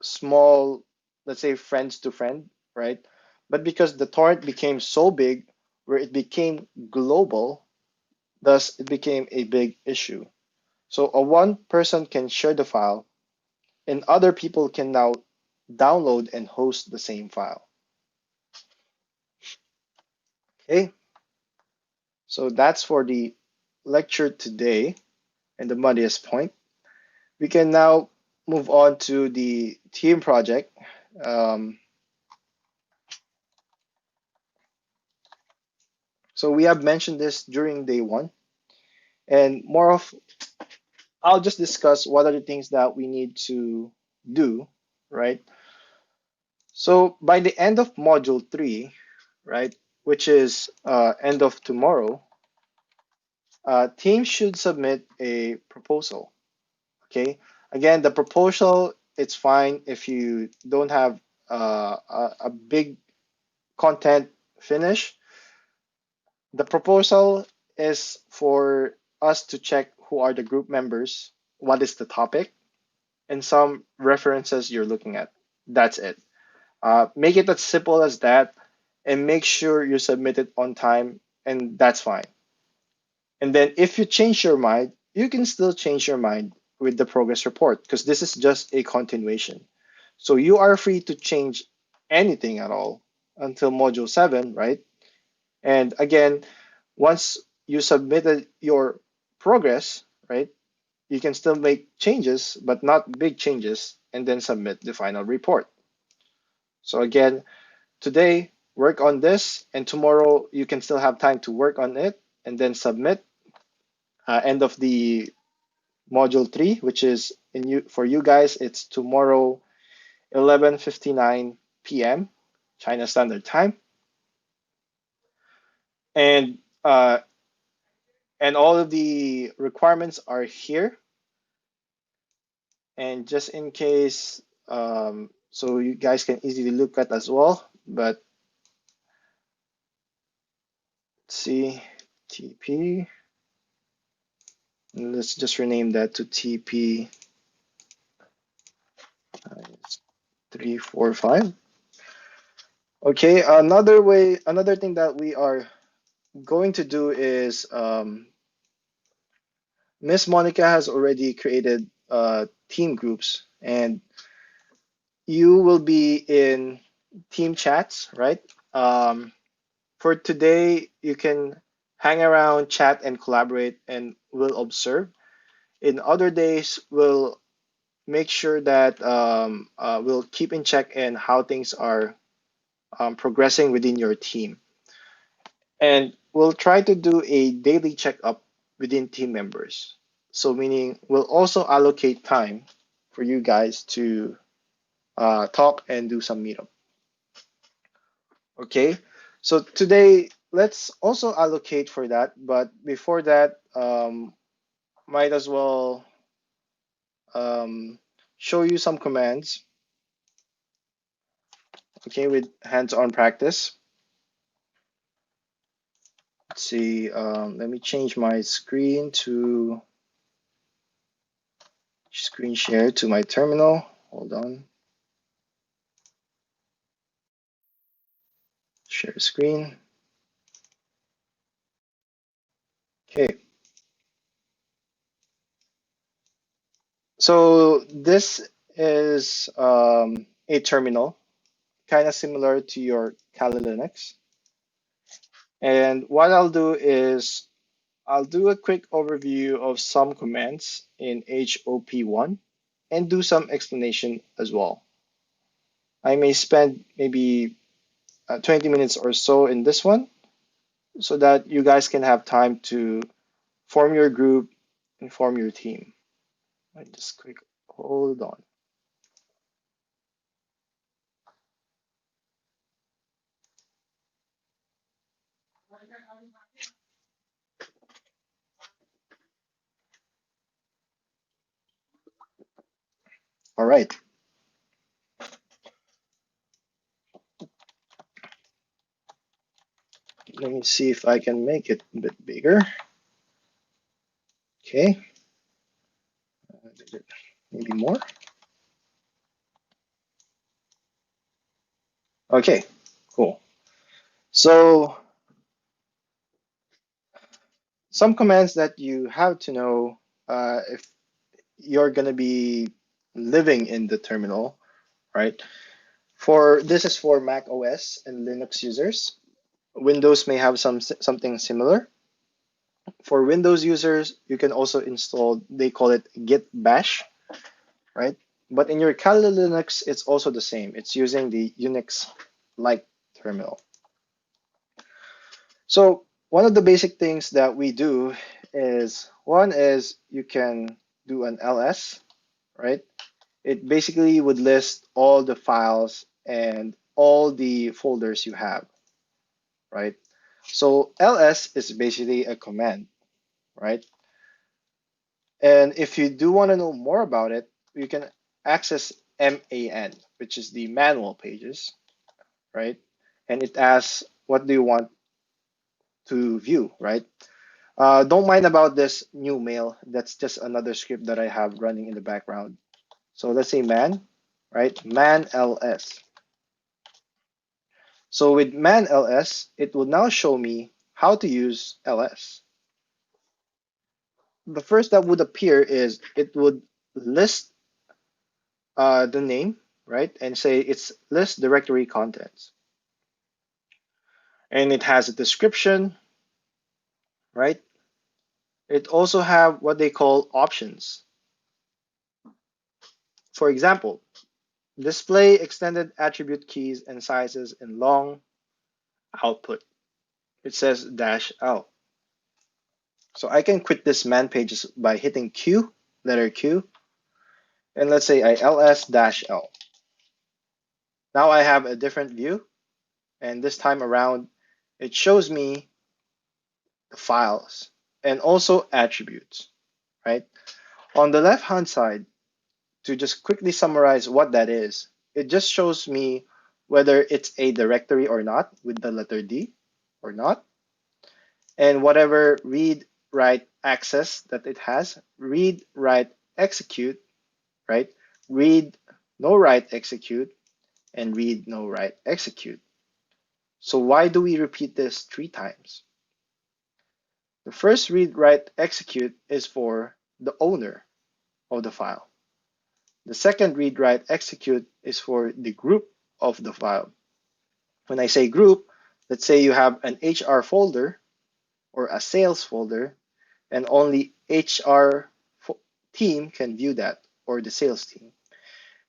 small, let's say friends to friend, right? But because the torrent became so big, where it became global, thus it became a big issue. So a one person can share the file, and other people can now download and host the same file. Okay, so that's for the lecture today and the muddiest point. We can now move on to the team project. Um, so we have mentioned this during day one, and more of I'll just discuss what are the things that we need to do, right? So by the end of module three, right, which is end of tomorrow, teams should submit a proposal. Okay. Again, the proposal, it's fine if you don't have a big content finish. The proposal is for us to check who are the group members, what is the topic, and some references you're looking at. That's it. Make it as simple as that, and make sure you submit it on time, and that's fine. And then if you change your mind, you can still change your mind with the progress report because this is just a continuation. So you are free to change anything at all until module 7, right? And again, once you submitted your progress, right, you can still make changes, but not big changes, and then submit the final report. So again, today, work on this, and tomorrow you can still have time to work on it and then submit. End of the module 3, which is for you guys, it's tomorrow 11:59 p.m. China Standard Time, and uh, and all of the requirements are here. And just in case, so you guys can easily look at as well. But let's see, TP. Let's just rename that to TP 345. Okay, another thing that we are going to do is Miss Monica has already created team groups, and you will be in team chats, right? For today, you can hang around, chat, and collaborate, and we'll observe. In other days, we'll make sure that we'll keep in check in how things are progressing within your team. And we'll try to do a daily checkup within team members. So, meaning we'll also allocate time for you guys to talk and do some meetup. Okay. So, today, let's also allocate for that. But before that, might as well um, show you some commands, okay, with hands on practice. Let's see. Let me change my screen to screen share to my terminal. Hold on. Share screen. Okay. So this is a terminal, kind of similar to your Kali Linux. And what I'll do is I'll do a quick overview of some commands in HOP1 and do some explanation as well. I may spend maybe 20 minutes or so in this one so that you guys can have time to form your group and form your team. I just quick hold on. All right. Let me see if I can make it a bit bigger. Okay. Maybe more. Okay. Cool. So some commands that you have to know if you're going to be living in the terminal, right? For this is for Mac OS and Linux users. Windows may have something similar. For Windows users, you can also install, they call it git bash, right? But in your Kali Linux, it's also the same. It's using the Unix-like terminal. So one of the basic things that we do is one is you can do an ls, right? It basically would list all the files and all the folders you have, right? So ls is basically a command, right? And if you do want to know more about it, you can access MAN, which is the manual pages, right? And it asks, what do you want to view, right? Don't mind about this new mail. That's just another script that I have running in the background. So let's say man, right? Man ls. So with man ls, it will now show me how to use ls. The first that would appear is it would list the name, right? And say it's list directory contents. And it has a description, right? It also have what they call options. For example, display extended attribute keys and sizes in long output. It says dash L. So I can quit this man pages by hitting Q, letter Q, and let's say I ls dash L. Now I have a different view, and this time around, it shows me the files and also attributes, right? On the left hand side, to just quickly summarize what that is, it just shows me whether it's a directory or not with the letter D or not, and whatever read, write, access that it has, read, write, execute, right? Read, no write, execute, and read, no write, execute. So why do we repeat this 3 times? The first read, write, execute is for the owner of the file. The second read, write, execute is for the group of the file. When I say group, let's say you have an HR folder or a sales folder, and only HR team can view that, or the sales team.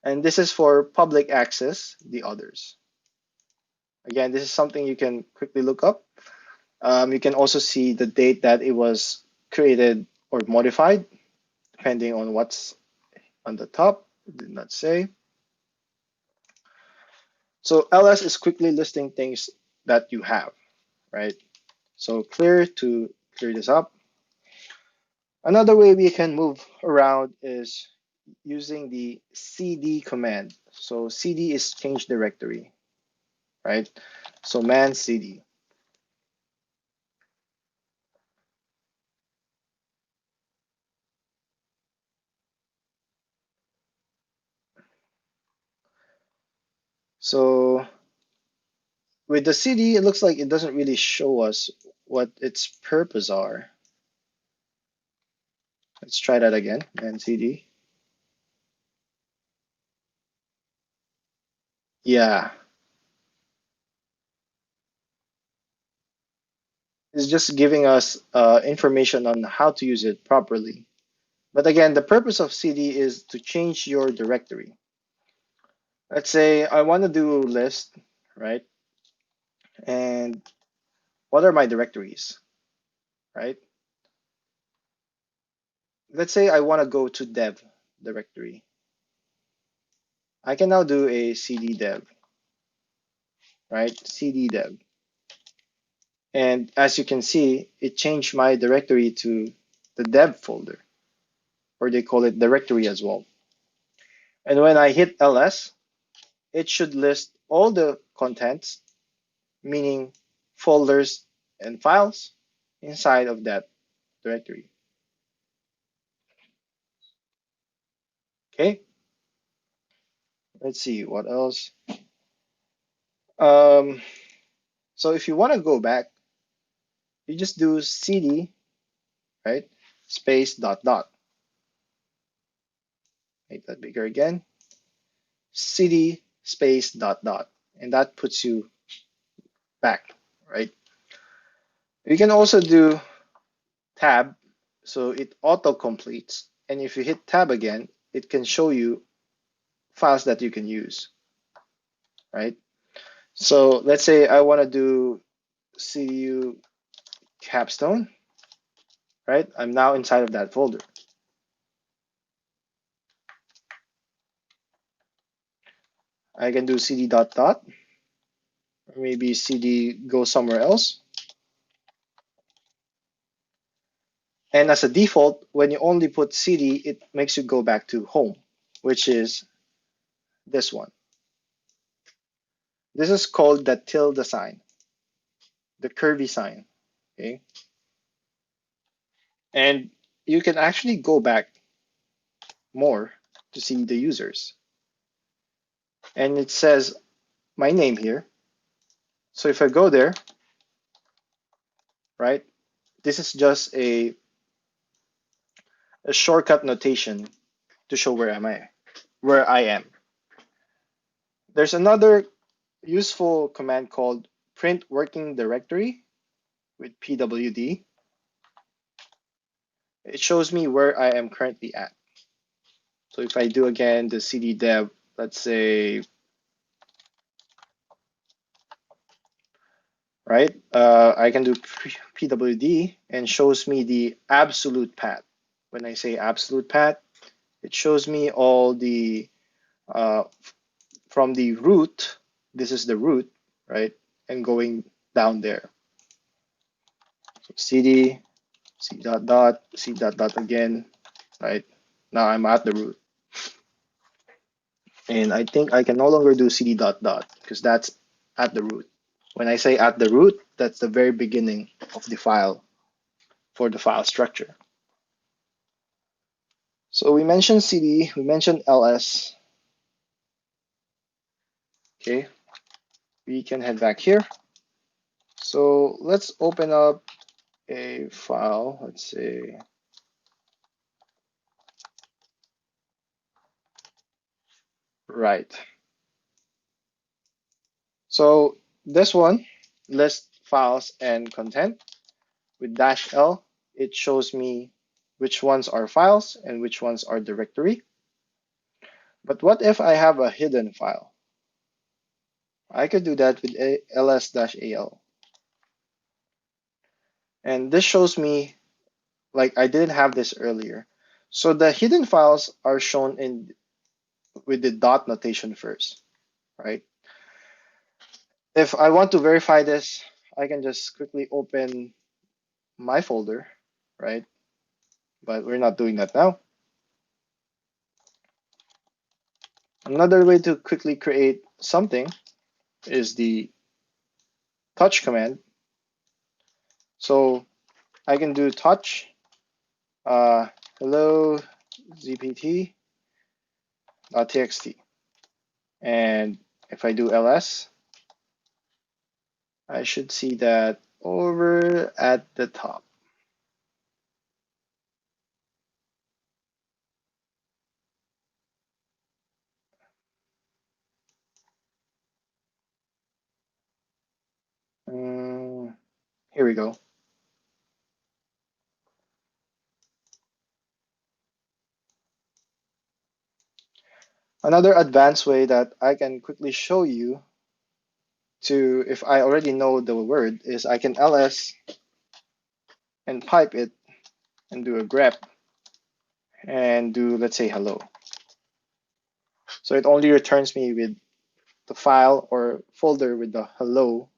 And this is for public access, the others. Again, this is something you can quickly look up. You can also see the date that it was created or modified, depending on what's on the top. It did not say. So ls is quickly listing things that you have, right? So clear to clear this up. Another way we can move around is using the cd command. So cd is change directory, right? So man cd. So with the cd, it looks like it doesn't really show us what its purpose are. Let's try that again, man cd. Yeah, it's just giving us information on how to use it properly. But again, the purpose of cd is to change your directory. Let's say I want to do a list, right? And what are my directories, right? Let's say I want to go to dev directory. I can now do a cd dev, right? Cd dev. And as you can see, it changed my directory to the dev folder, or they call it directory as well. And when I hit ls, it should list all the contents, meaning folders and files inside of that directory. Okay, let's see what else. Um, so if you want to go back, you just do cd, right? Space dot dot. Make that bigger again. Cd space dot dot. And that puts you back, right? You can also do tab, so it auto completes. And if you hit tab again, it can show you files that you can use, right? So let's say I want to do CDU capstone, right? I'm now inside of that folder. I can do cd dot dot, or maybe cd go somewhere else. And as a default, when you only put cd, it makes you go back to home, which is this one. This is called the tilde sign, the curvy sign, okay? And you can actually go back more to see the users. And it says my name here. So if I go there, right, this is just a shortcut notation to show where I am. There's another useful command called print working directory with pwd. It shows me where I am currently at. So if I do again the cd dev, let's say, right, I can do pwd and shows me the absolute path. When I say absolute path, it shows me all the uh, from the root. This is the root, right, and going down there. So cd c dot dot c dot dot again, right? Now I'm at the root. And I think I can no longer do cd dot dot because that's at the root. When I say at the root, that's the very beginning of the file for the file structure. So we mentioned cd, we mentioned ls. Okay, we can head back here. So let's open up a file. Let's say, right. So this one, list files and content. With dash L, it shows me which ones are files and which ones are directory. But what if I have a hidden file? I could do that with ls-al. And this shows me, like I didn't have this earlier. So the hidden files are shown in with the dot notation first, right? If I want to verify this, I can just quickly open my folder, right? But we're not doing that now. Another way to quickly create something is the touch command. So I can do touch hello zpt.txt, and if I do ls, I should see that over at the top. Here we go. Another advanced way that I can quickly show you to, if I already know the word, is I can ls and pipe it and do a grep and do, let's say, hello. So it only returns me with the file or folder with the hello,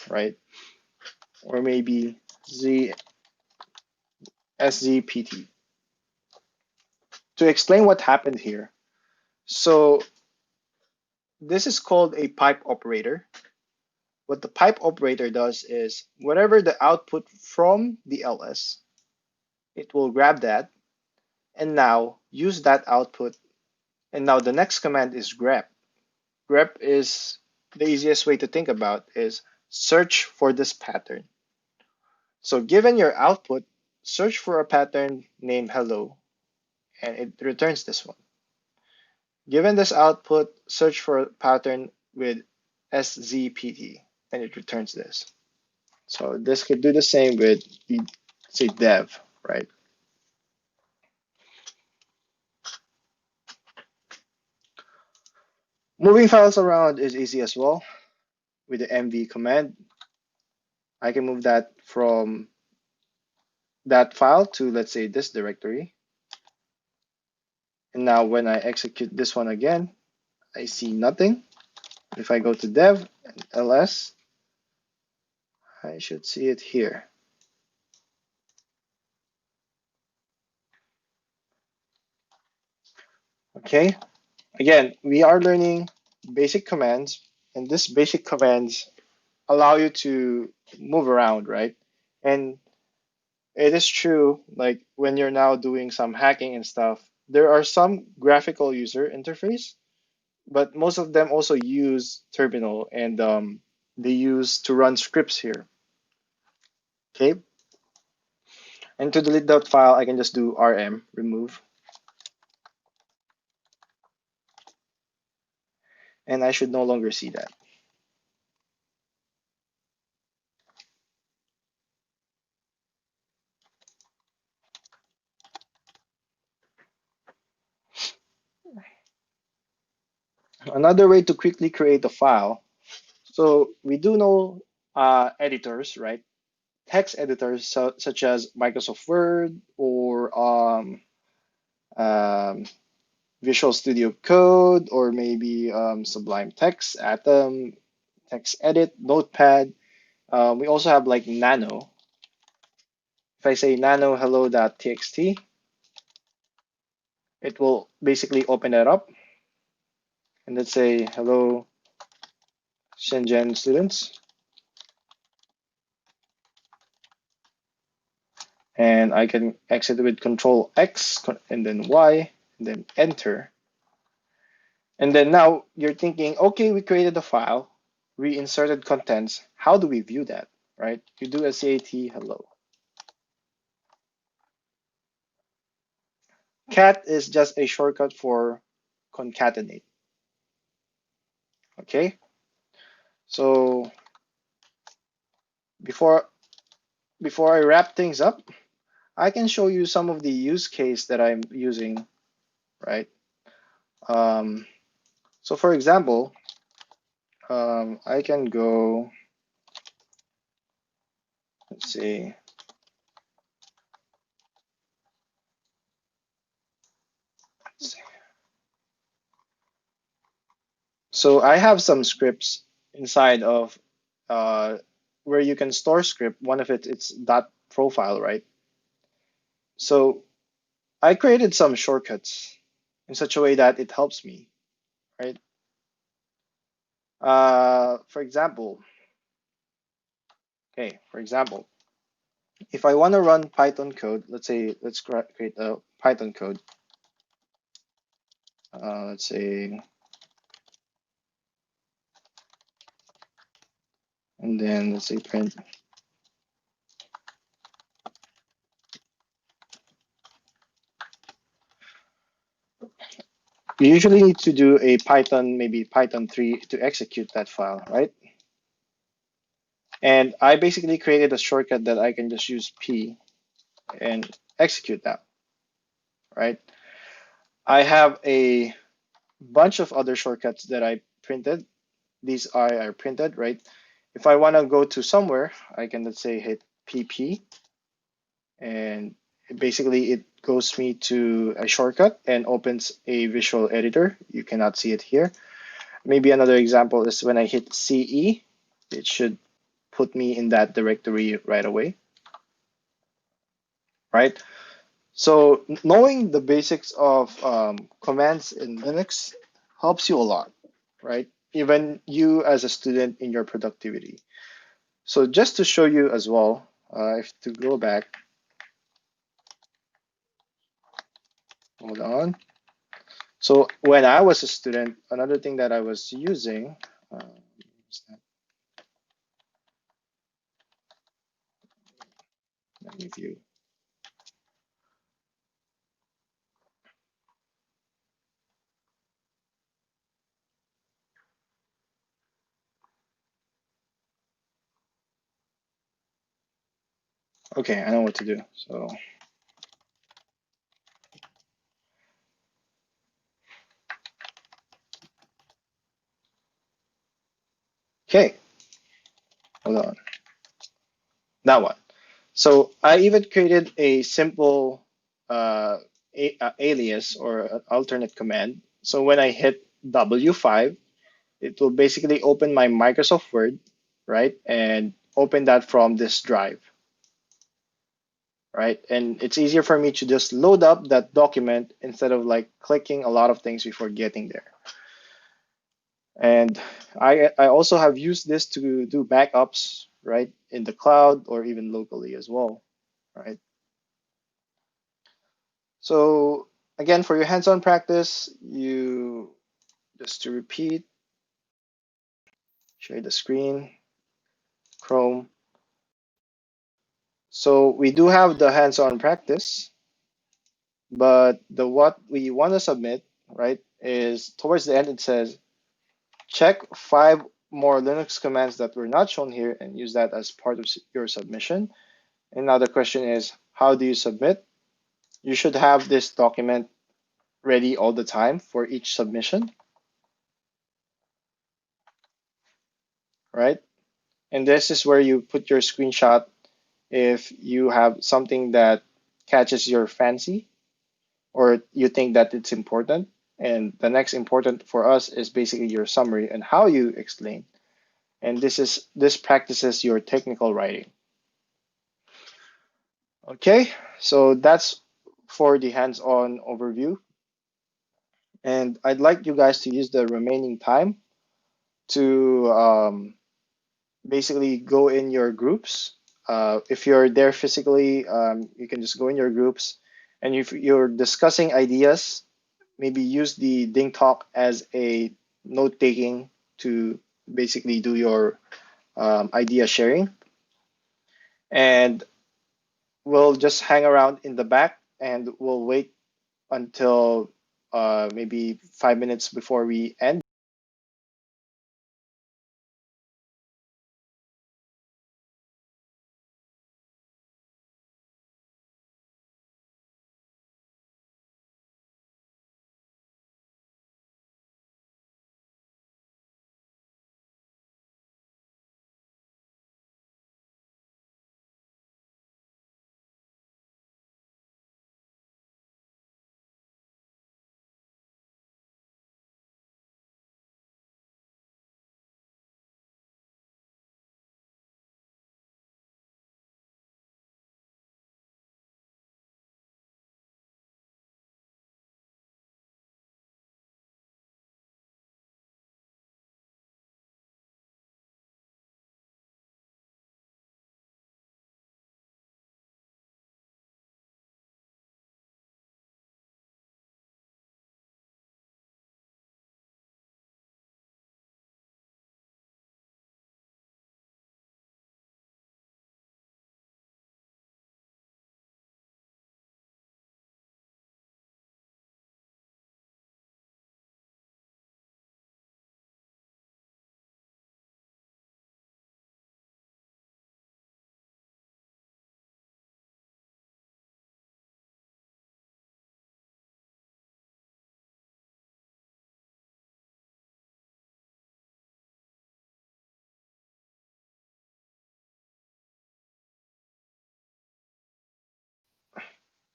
right? Or maybe SZPT. To explain what happened here, so this is called a pipe operator. What the pipe operator does is whatever the output from the ls, it will grab that and now use that output. And now the next command is grep. Grep is the easiest way to think about is search for this pattern. So given your output, search for a pattern named hello, and it returns this one. Given this output, search for a pattern with SZPT, and it returns this. So this could do the same with the, say, dev, right? Moving files around is easy as well. With the mv command, I can move that from that file to, let's say, this directory. And now when I execute this one again, I see nothing. If I go to dev and ls, I should see it here. Okay, again, we are learning basic commands, and these basic commands allow you to move around, right? And it is true, like when you're now doing some hacking and stuff, there are some graphical user interface, but most of them also use terminal and they use to run scripts here. Okay, and to delete that file, I can just do rm remove. and I should no longer see that. Another way to quickly create a file. So we do know editors, right? Text editors such as Microsoft Word or um, Visual Studio Code or maybe Sublime Text, Atom, Text Edit, Notepad. We also have like Nano. If I say nano hello.txt, it will basically open that up. And let's say hello Shenzhen students. And I can exit with Control X and then Y and then enter. And then now you're thinking, okay, we created a file, we inserted contents. How do we view that, right? You do a cat hello. Cat is just a shortcut for concatenate. Okay, so before before I wrap things up, I can show you some of the use case that I'm using, right? Um, so for example, I can go, let's see. So I have some scripts inside of uh, where you can store script. One of it it's dot profile, right? So I created some shortcuts in such a way that it helps me, right? For example, okay, for example, if I want to run Python code, let's say let's create a Python code. Let's say, and then let's say print. You usually need to do a Python, maybe Python 3 to execute that file, right? And I basically created a shortcut that I can just use P and execute that, right? I have a bunch of other shortcuts that I printed. These are printed, right? If I want to go to somewhere, I can, let's say, hit PP, and basically it goes me to a shortcut and opens a visual editor. You cannot see it here. Maybe another example is when I hit CE, it should put me in that directory right away, right? So knowing the basics of commands in Linux helps you a lot, right? Even you as a student in your productivity. So just to show you as well, if to go back, hold on. So when I was a student, another thing that I was using, let me view. Okay, I know what to do. So, okay, hold on. That one. So I even created a simple alias or an alternate command. So when I hit W5, it will basically open my Microsoft Word, right? And open that from this drive, right? And it's easier for me to just load up that document instead of like clicking a lot of things before getting there. And I also have used this to do backups, right? In the cloud or even locally as well, right? So again, for your hands-on practice, you just to repeat, share the screen, Chrome. So we do have the hands-on practice, but the what we want to submit, right, is towards the end it says Check 5 more Linux commands that were not shown here and use that as part of your submission. And now the question is, how do you submit? You should have this document ready all the time for each submission, right? And this is where you put your screenshot if you have something that catches your fancy or you think that it's important. And the next important for us is basically your summary and how you explain. And this practices your technical writing. Okay, so that's for the hands-on overview. And I'd like you guys to use the remaining time to basically go in your groups. If you're there physically, you can just go in your groups. And if you're discussing ideas, maybe use the Ding Talk as a note taking to basically do your idea sharing. And we'll just hang around in the back and we'll wait until maybe 5 minutes before we end.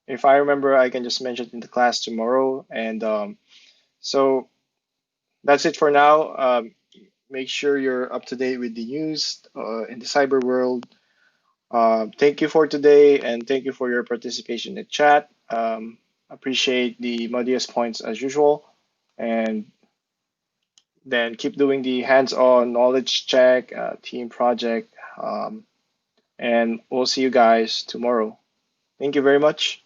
If I remember, I can just mention it in the class tomorrow. And so that's it for now. Make sure you're up to date with the news in the cyber world. Thank you for today, and thank you for your participation in the chat. Appreciate the muddiest points as usual, and then keep doing the hands-on knowledge check, team project, and we'll see you guys tomorrow. Thank you very much.